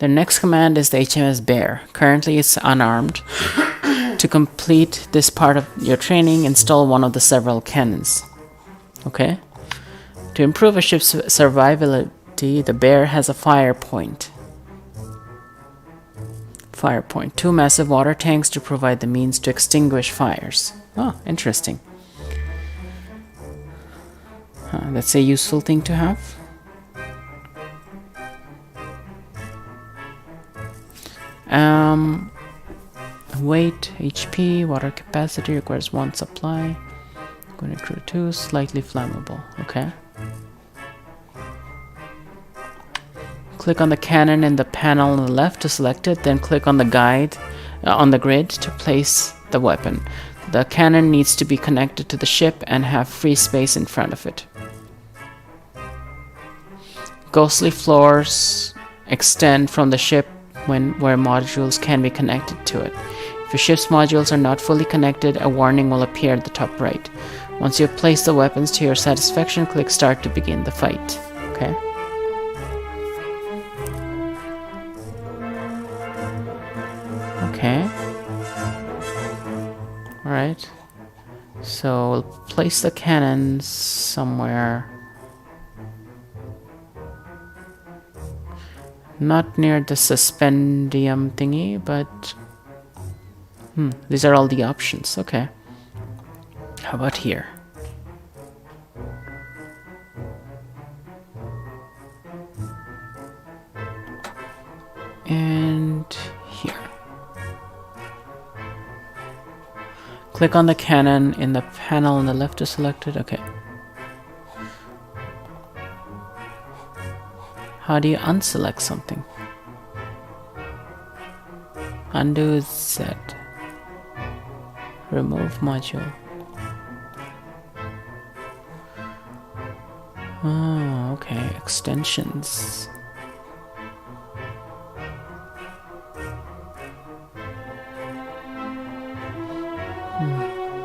The next command is the HMS Bear. Currently it's unarmed. To complete this part of your training, install one of the several cannons. Okay? To improve a ship's survivability, the Bear has a fire point. 2 massive water tanks to provide the means to extinguish fires. Oh, interesting. That's a useful thing to have. Weight, HP, water capacity requires 1 supply. Going to crew 2, slightly flammable. Okay. Click on the cannon in the panel on the left to select it, then click on the guide on the grid to place the weapon. The cannon needs to be connected to the ship and have free space in front of it. Ghostly floors extend from the ship where modules can be connected to it. If your ship's modules are not fully connected, a warning will appear at the top right. Once you have placed the weapons to your satisfaction, click start to begin the fight. Okay. So we'll place the cannons somewhere. Not near the suspendium thingy, but... these are all the options. Okay. How about here? And here. Click on the cannon in the panel on the left to select it. Okay. How do you unselect something? Undo Z. Remove module. Oh, okay. Extensions.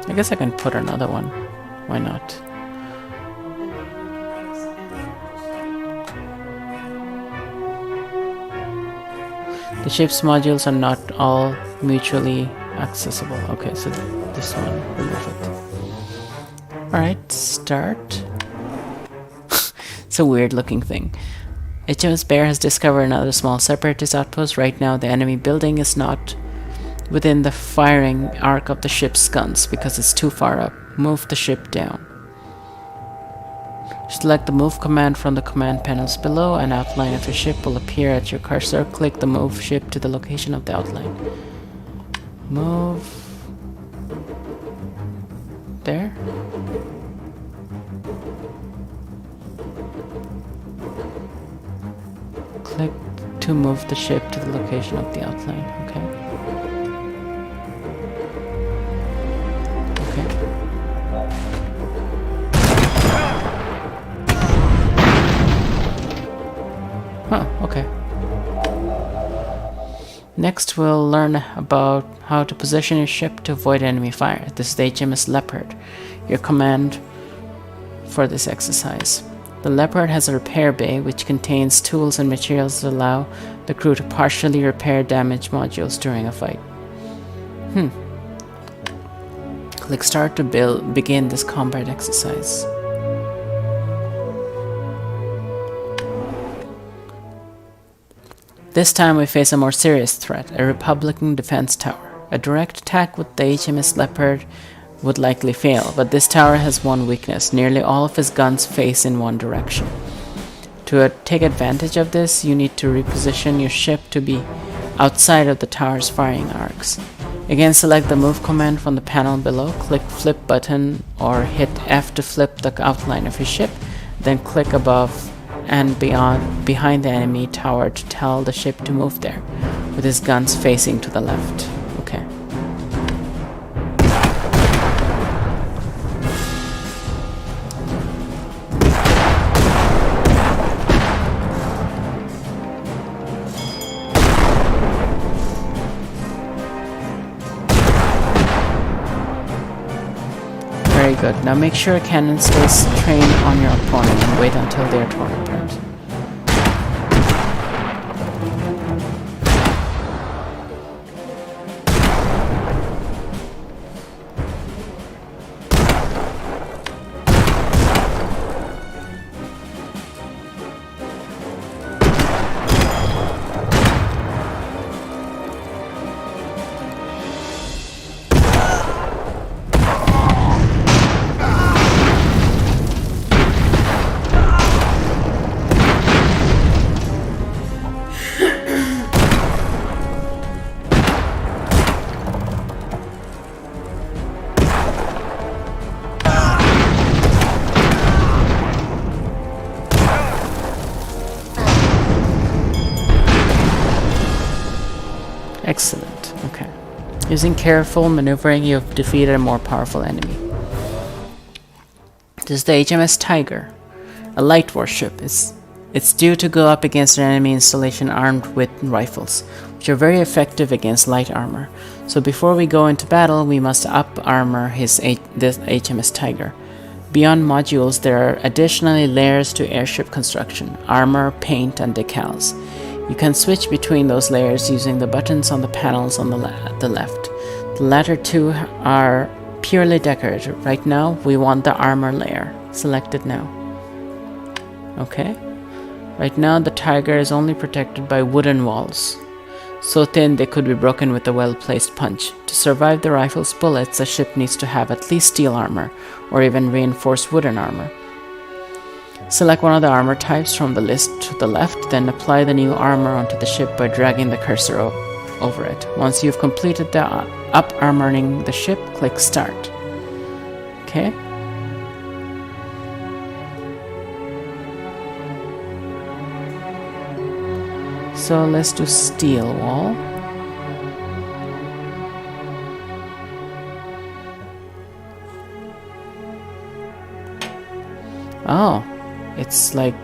I guess I can put another one. Why not? The ship's modules are not all mutually accessible. Okay, so this one, remove it. Alright, start. It's a weird looking thing. HMS Bear has discovered another small separatist outpost. Right now, the enemy building is not within the firing arc of the ship's guns because it's too far up. Move the ship down. Select the move command from the command panels below. An outline of your ship will appear at your cursor. Click the move ship to the location of the outline. Move there. Click to move the ship to the location of the outline. Okay. Huh, okay. Next, we'll learn about how to position your ship to avoid enemy fire. This is the HMS Leopard, your command for this exercise. The Leopard has a repair bay which contains tools and materials that allow the crew to partially repair damaged modules during a fight. Click Start to begin this combat exercise. This time we face a more serious threat, a Republican defense tower. A direct attack with the HMS Leopard would likely fail, but this tower has one weakness. Nearly all of his guns face in one direction. To take advantage of this, you need to reposition your ship to be outside of the tower's firing arcs. Again, select the move command from the panel below, click flip button or hit F to flip the outline of your ship, then click above and behind the enemy tower to tell the ship to move there, with his guns facing to the left. Okay. Very good. Now make sure a cannon stays trained on your opponent and wait until they are torn apart. Excellent. Okay. Using careful maneuvering, you have defeated a more powerful enemy. This is the HMS Tiger, a light warship. It's due to go up against an enemy installation armed with rifles, which are very effective against light armor. So before we go into battle, we must up armor this HMS Tiger. Beyond modules, there are additionally layers to airship construction: armor, paint, and decals. You can switch between those layers using the buttons on the panels on the left. The latter two are purely decorative. Right now, we want the armor layer. Select it now. Okay. Right now, the tiger is only protected by wooden walls, so thin they could be broken with a well-placed punch. To survive the rifle's bullets, a ship needs to have at least steel armor, or even reinforced wooden armor. Select one of the armor types from the list to the left, then apply the new armor onto the ship by dragging the cursor over it. Once you've completed the up-armoring the ship, click Start. Okay. So let's do steel wall. Oh, it's like...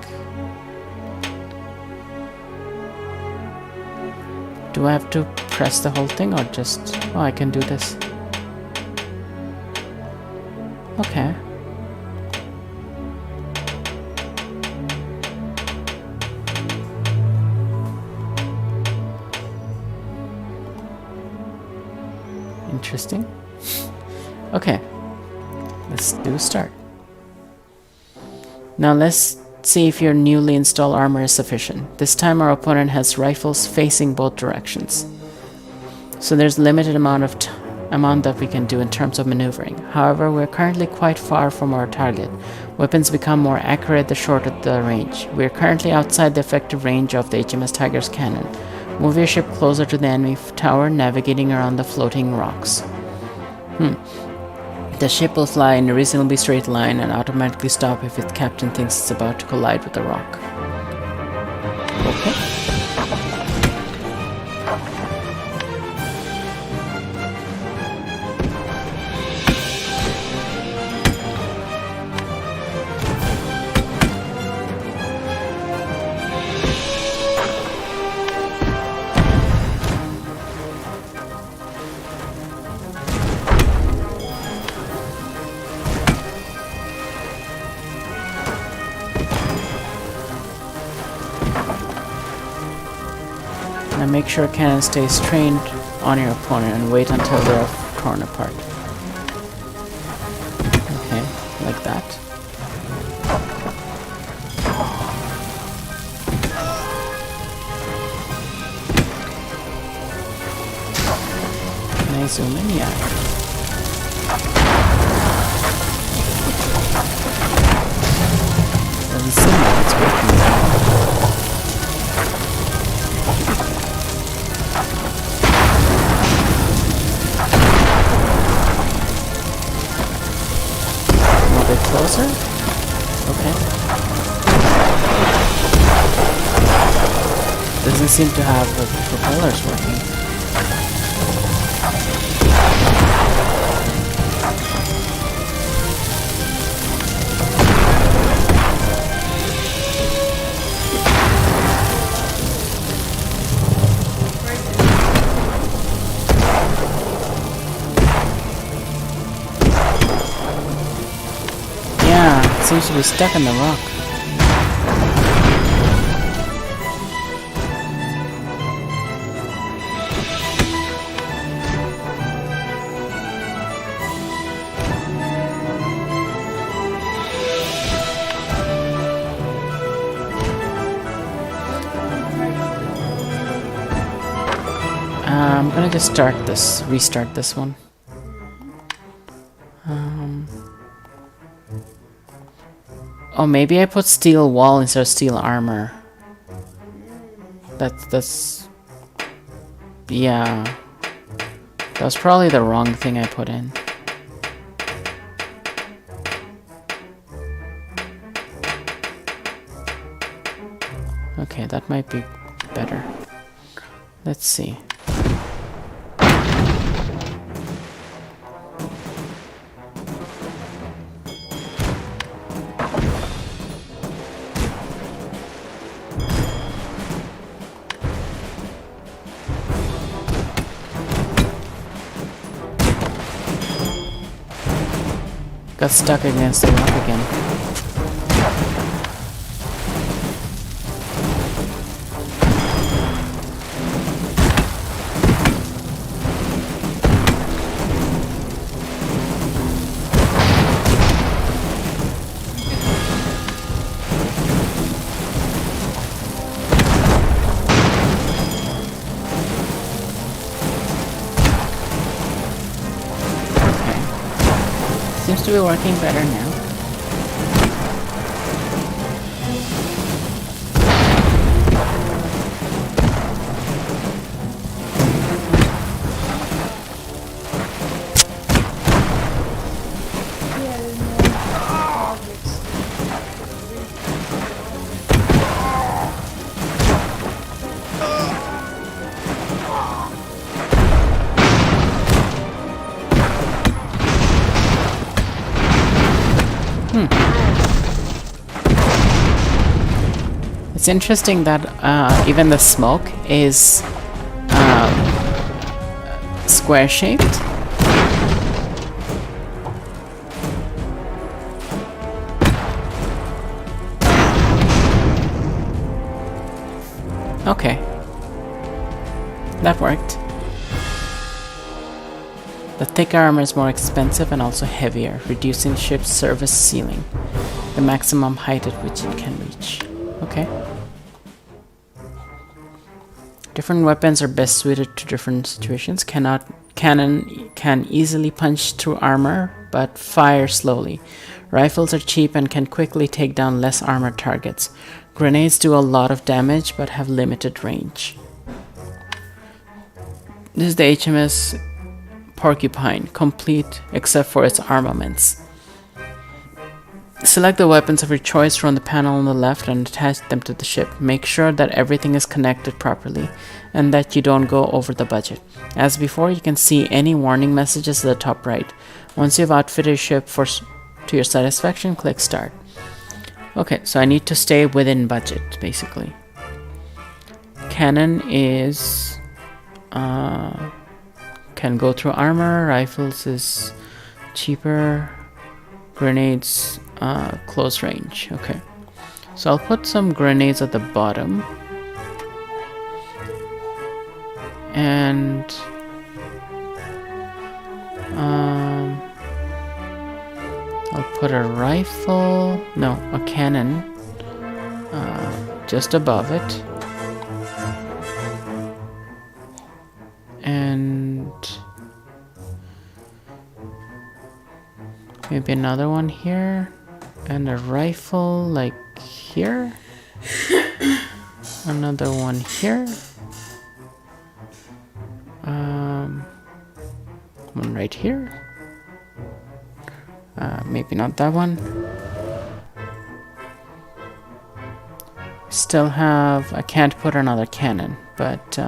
Do I have to press the whole thing or just... Oh, I can do this. Okay. Interesting. Okay. Let's do start. Now let's see if your newly installed armor is sufficient. This time our opponent has rifles facing both directions, so there's limited amount that we can do in terms of maneuvering. However, we're currently quite far from our target. Weapons become more accurate the shorter the range. We're currently outside the effective range of the HMS Tiger's cannon. Move your ship closer to the enemy tower, navigating around the floating rocks. The ship will fly in a reasonably straight line and automatically stop if its captain thinks it's about to collide with a rock. Okay. Now make sure cannon stays trained on your opponent and wait until they are torn apart. Okay, like that. Can I zoom in? Yeah. Doesn't seem like it's working now. Closer? Okay. Doesn't seem to have the propellers working. Seems to be stuck in the rock. I'm gonna just restart this one. Oh, maybe I put steel wall instead of steel armor. That's... Yeah. That was probably the wrong thing I put in. Okay, that might be better. Let's see. Got stuck against the rock again. seems to be working better now. It's interesting that even the smoke is square shaped. Okay. That worked. The thicker armor is more expensive and also heavier, reducing the ship's service ceiling, the maximum height at which it can reach. Okay. Different weapons are best suited to different situations. Cannon can easily punch through armor, but fire slowly. Rifles are cheap and can quickly take down less armored targets. Grenades do a lot of damage, but have limited range. This is the HMS Porcupine, complete except for its armaments. Select the weapons of your choice from the panel on the left and attach them to the ship. Make sure that everything is connected properly and that you don't go over the budget. As before, you can see any warning messages at the top right. Once you've outfitted your ship to your satisfaction, click Start. Okay, so I need to stay within budget, basically. Cannon is... can go through armor. Rifles is cheaper. Grenades, close range. Okay, so I'll put some grenades at the bottom, and I'll put a rifle, no, a cannon, just above it, and maybe another one here, and a rifle like here, another one here, one right here, maybe not that one. Still have, I can't put another cannon, but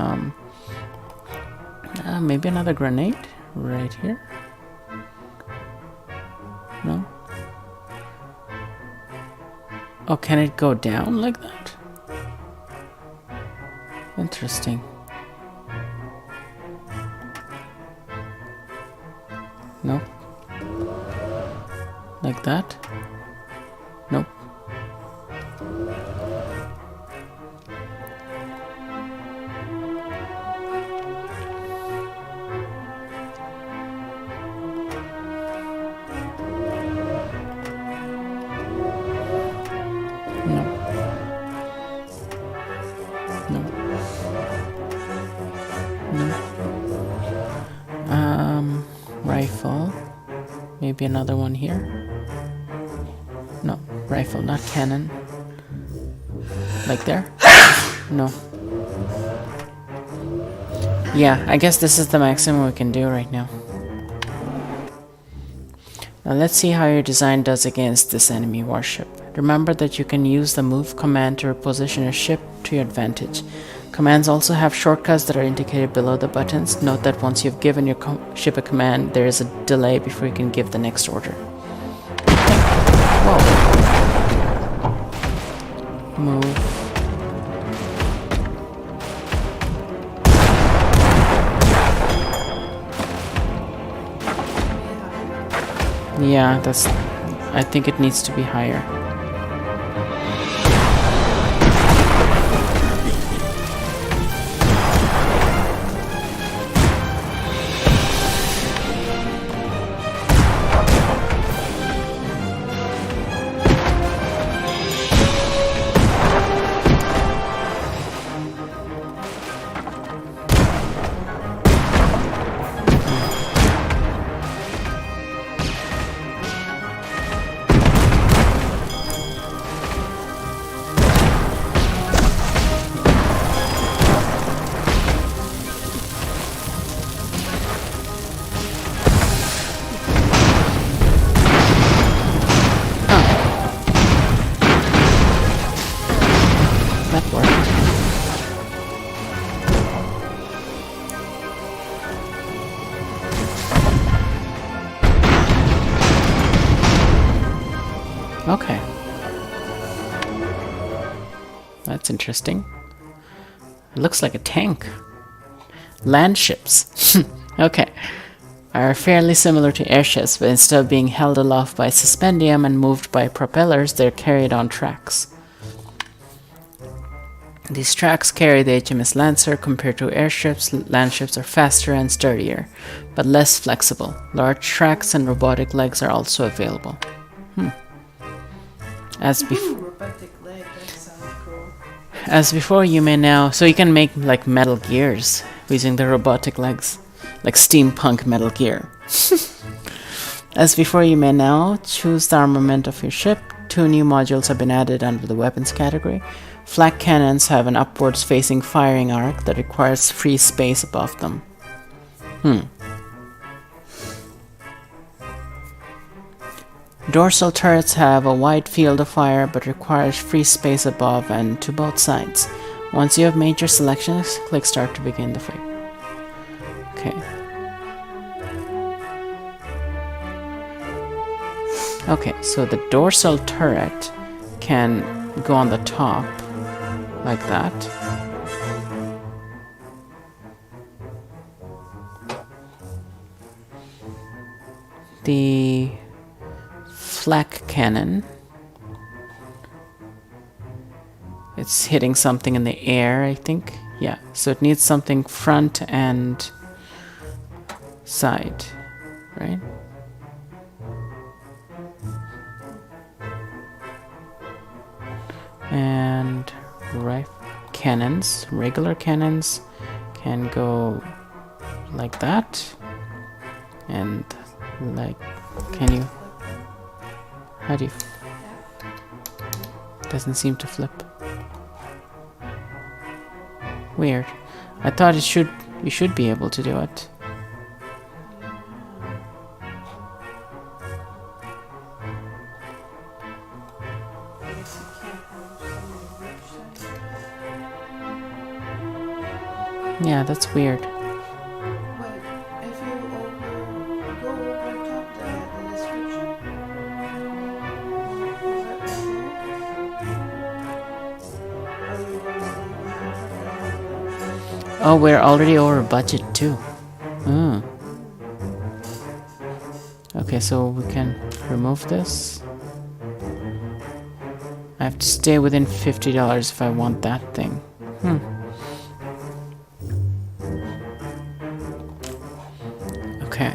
maybe another grenade right here. No? Oh, can it go down like that? Interesting. Nope. Like that? Nope. Rifle. Maybe another one here. No, rifle, not cannon. Like there? No. Yeah, I guess this is the maximum we can do right now. Now let's see how your design does against this enemy warship. Remember that you can use the move command to reposition your ship to your advantage. Commands also have shortcuts that are indicated below the buttons. Note that once you've given your ship a command, there is a delay before you can give the next order. Whoa. Move. Yeah, I think it needs to be higher. Okay. That's interesting. It looks like a tank. Land ships. Okay. Are fairly similar to airships, but instead of being held aloft by suspendium and moved by propellers, they're carried on tracks. These tracks carry the HMS Lancer. Compared to airships, land ships are faster and sturdier, but less flexible. Large tracks and robotic legs are also available. As before. Robotic leg, that sounds cool. As before, you may now... So you can make, like, metal gears using the robotic legs. Like steampunk Metal Gear. As before, you may now choose the armament of your ship. 2 new modules have been added under the weapons category. Flak cannons have an upwards facing firing arc that requires free space above them. Dorsal turrets have a wide field of fire but requires free space above and to both sides. Once you have made your selections, click start to begin the fight. Okay. Okay, so the dorsal turret can go on the top like that. The flak cannon, it's hitting something in the air, I think. Yeah, so it needs something front and side, right? And cannons, regular cannons can go like that. And like, can you, how do you, doesn't seem to flip. Weird. I thought you should be able to do it. Yeah, that's weird. Wait, if you go over top the description. Oh, we're already over budget too. Okay, so we can remove this. I have to stay within $50 if I want that thing. Okay.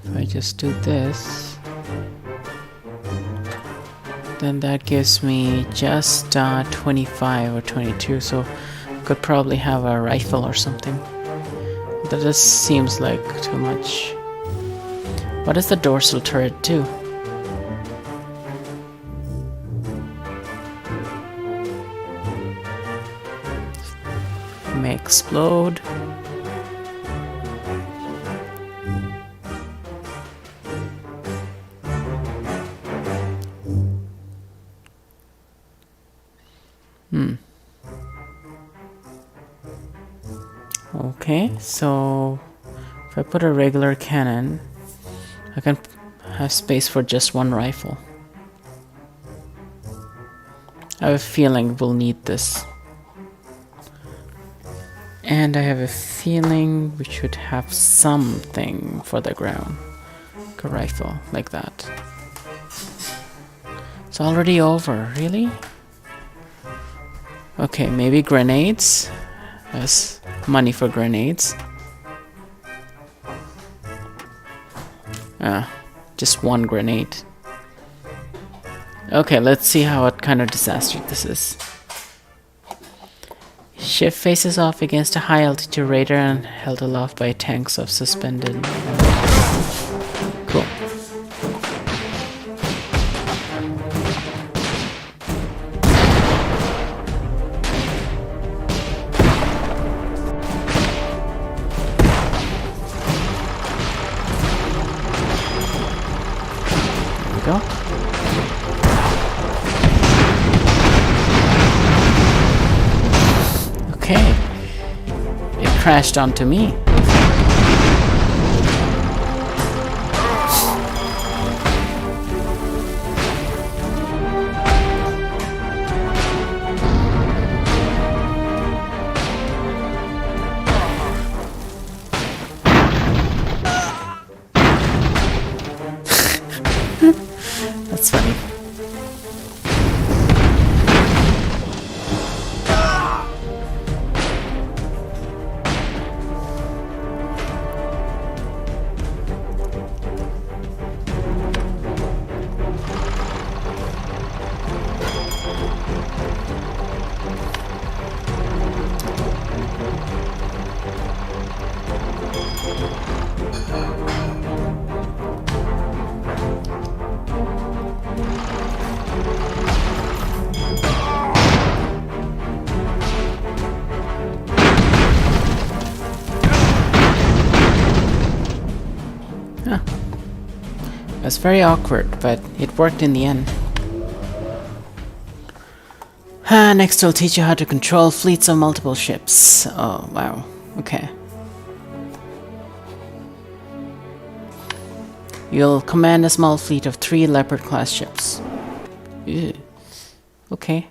If I just do this, then that gives me just 25 or 22, so I could probably have a rifle or something. That just seems like too much. What does the dorsal turret do? May explode. Okay, so if I put a regular cannon, I can have space for just one rifle. I have a feeling we'll need this. And I have a feeling we should have something for the ground. Like a rifle, like that. It's already over, really? Okay, maybe grenades. Yes, money for grenades. Just one grenade. Okay, let's see what kind of disaster this is. Ship faces off against a high altitude raider and held aloft by tanks of suspended. Cool. There we go. Okay. It crashed onto me. That's funny. It was very awkward, but it worked in the end. Next I'll teach you how to control fleets of multiple ships. Oh, wow. Okay. You'll command a small fleet of 3 Leopard-class ships. Ew. Okay.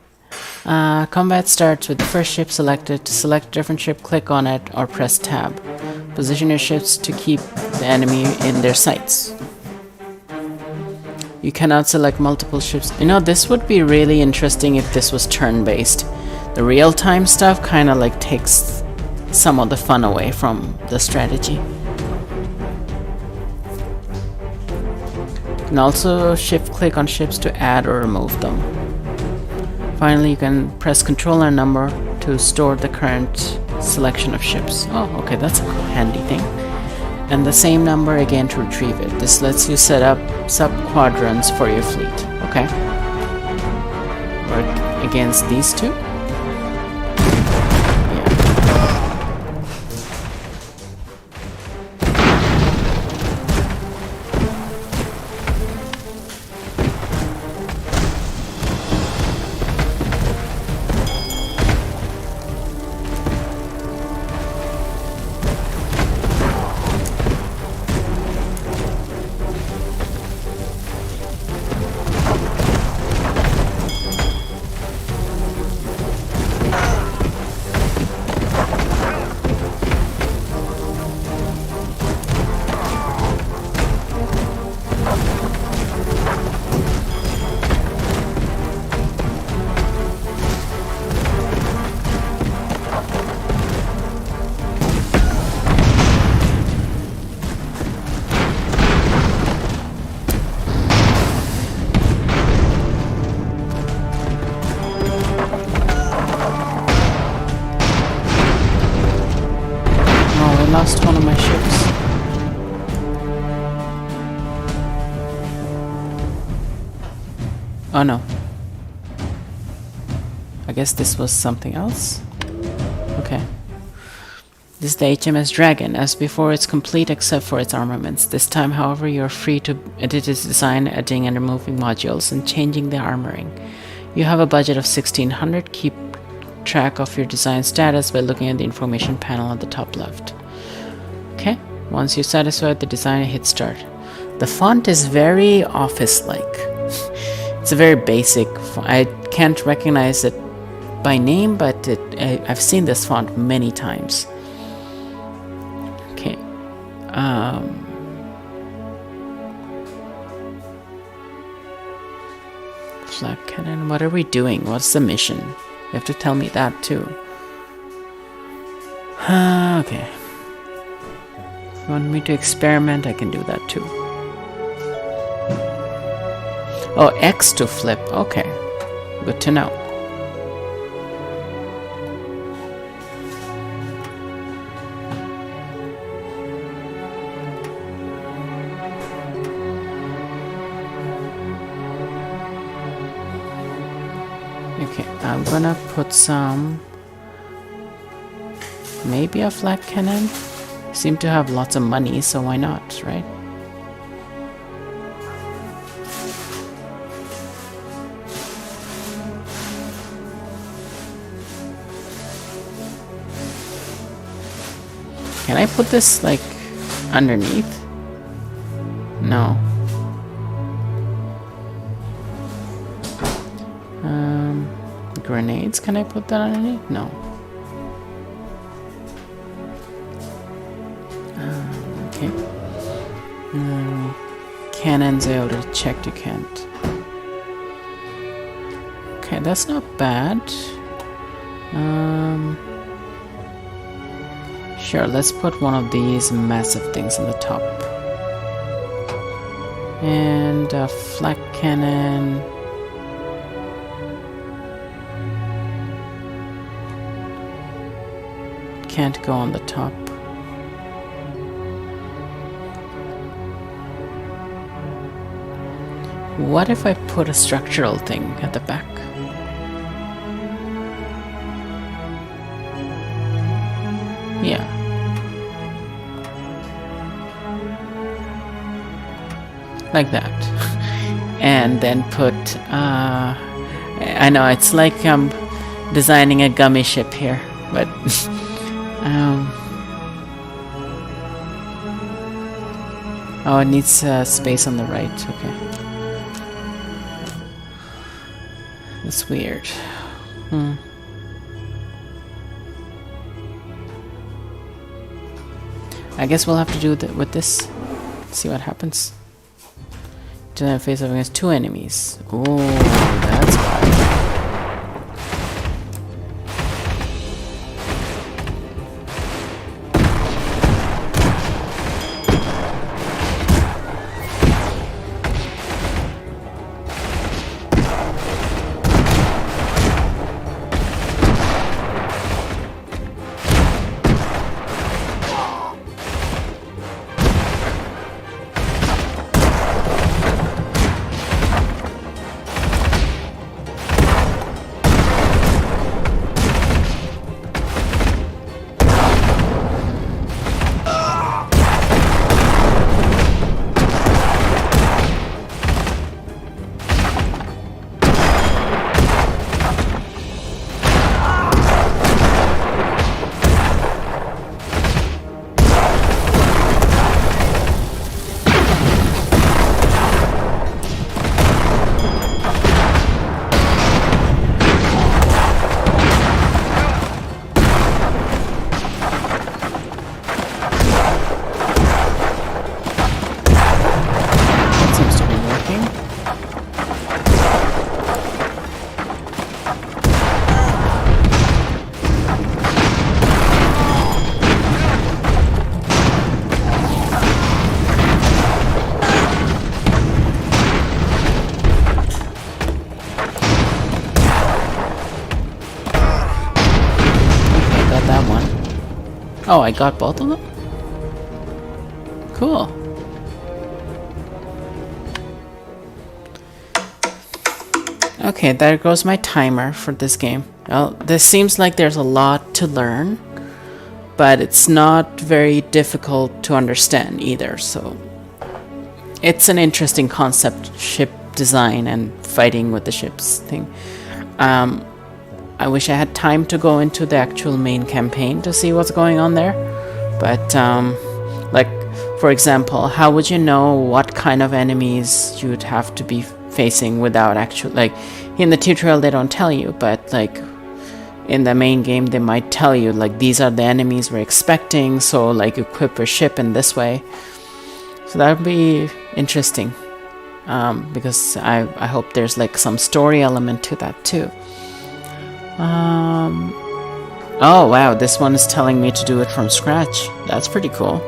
Combat starts with the first ship selected. To select a different ship, click on it or press tab. Position your ships to keep the enemy in their sights. You cannot select multiple ships. You know, this would be really interesting if this was turn-based. The real-time stuff kind of like takes some of the fun away from the strategy. You can also shift-click on ships to add or remove them. Finally, you can press Control and number to store the current selection of ships. Oh, okay, that's a handy thing. And the same number again to retrieve it. This lets you set up sub-quadrants for your fleet. Okay. Work against these two. Lost one of my ships. Oh no. I guess this was something else? Okay. This is the HMS Dragon. As before, it's complete except for its armaments. This time, however, you're free to edit its design, adding and removing modules, and changing the armoring. You have a budget of 1600. Keep track of your design status by looking at the information panel at the top left. Okay, once you're satisfied with the design, hit start. The font is very office-like. It's a very basic font. I can't recognize it by name, but I've seen this font many times. Okay. Flak cannon, what are we doing? What's the mission? You have to tell me that too. Okay. If you want me to experiment, I can do that too. Oh, X to flip. Okay. Good to know. Okay, I'm gonna put some... maybe a flak cannon? Seem to have lots of money, so why not, right? Can I put this like underneath? No. Grenades, can I put that underneath? No. Okay. Cannons, I already checked, you can't. Okay, that's not bad. Sure, let's put one of these massive things in the top. And a flak cannon. Can't go on the top. What if I put a structural thing at the back? Yeah. Like that. And then put, I know, it's like I'm designing a gummy ship here, but oh, it needs space on the right. Okay. That's weird. I guess we'll have to do that with this. See what happens. To face off against 2 enemies. Oh, that's bad. Oh, I got both of them? Cool. Okay, there goes my timer for this game. Well, this seems like there's a lot to learn, but it's not very difficult to understand either, so it's an interesting concept, ship design and fighting with the ships thing. I wish I had time to go into the actual main campaign to see what's going on there. But, like, for example, how would you know what kind of enemies you'd have to be facing without actual, like, in the tutorial they don't tell you, but, like, in the main game they might tell you, like, these are the enemies we're expecting, so, like, equip your ship in this way. So that would be interesting, because I hope there's, like, some story element to that, too. Oh wow, this one is telling me to do it from scratch. That's pretty cool.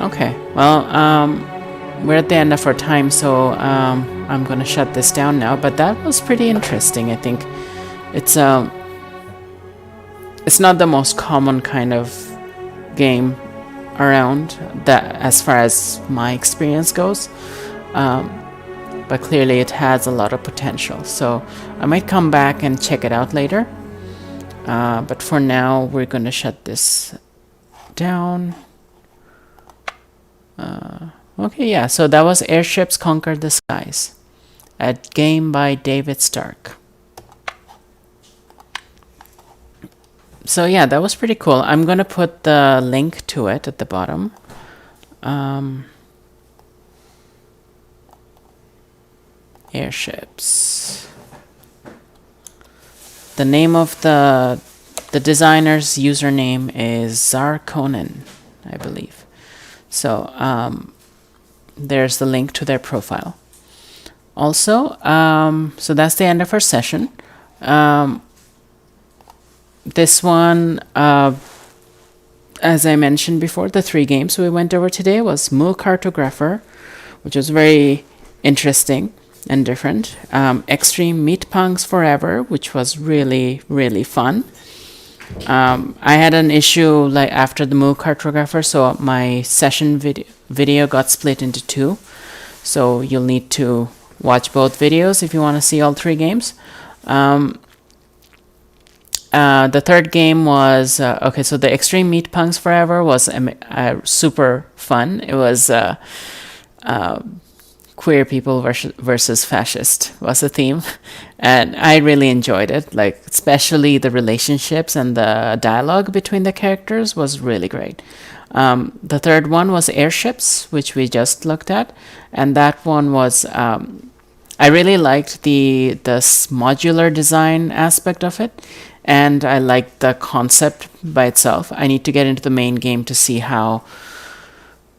Okay, well, we're at the end of our time, so I'm gonna shut this down now, but that was pretty interesting. I think it's not the most common kind of game around that as far as my experience goes, but clearly it has a lot of potential, so I might come back and check it out later, but for now we're gonna shut this down. Okay, yeah, so that was Airships Conquer the Skies. a game by David Stark. So yeah, that was pretty cool. I'm going to put the link to it at the bottom. Airships. The name of the designer's username is Zarkonen, I believe. So there's the link to their profile. Also, so that's the end of our session. This one, as I mentioned before, the 3 games we went over today was Moo Cartographer, which was very interesting and different. Extreme Meatpunks Forever, which was really, really fun. I had an issue like after the Moo Cartographer, so my session video got split into 2. So you'll need to watch both videos if you want to see all 3 games. The third game was okay. So the Extreme Meatpunks Forever was super fun. It was queer people versus fascist was the theme, and I really enjoyed it. Like especially the relationships and the dialogue between the characters was really great. The third one was Airships, which we just looked at, and that one was. I really liked the modular design aspect of it. And I like the concept by itself. I need to get into the main game to see how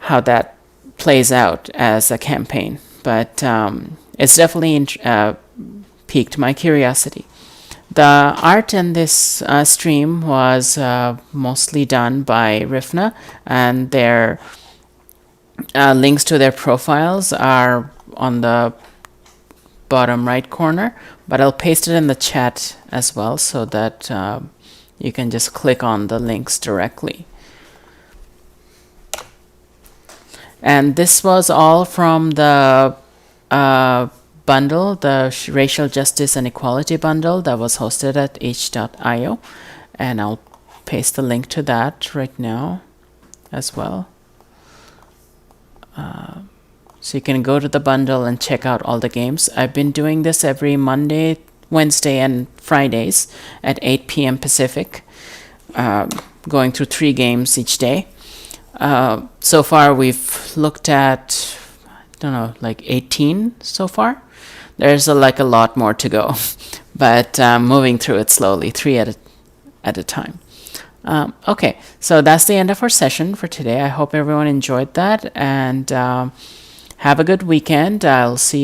that plays out as a campaign. But it's definitely piqued my curiosity. The art in this stream was mostly done by Rifna, and their links to their profiles are on the bottom right corner, but I'll paste it in the chat as well so that you can just click on the links directly. And this was all from the bundle, the Racial Justice and Equality bundle that was hosted at h.io, and I'll paste the link to that right now as well. So you can go to the bundle and check out all the games. I've been doing this every Monday, Wednesday, and Fridays at 8 p.m. Pacific, going through 3 games each day. So far, we've looked at, I don't know, like 18 so far. There's a lot more to go, but moving through it slowly, 3 at a time. Okay, so that's the end of our session for today. I hope everyone enjoyed that, and have a good weekend. I'll see you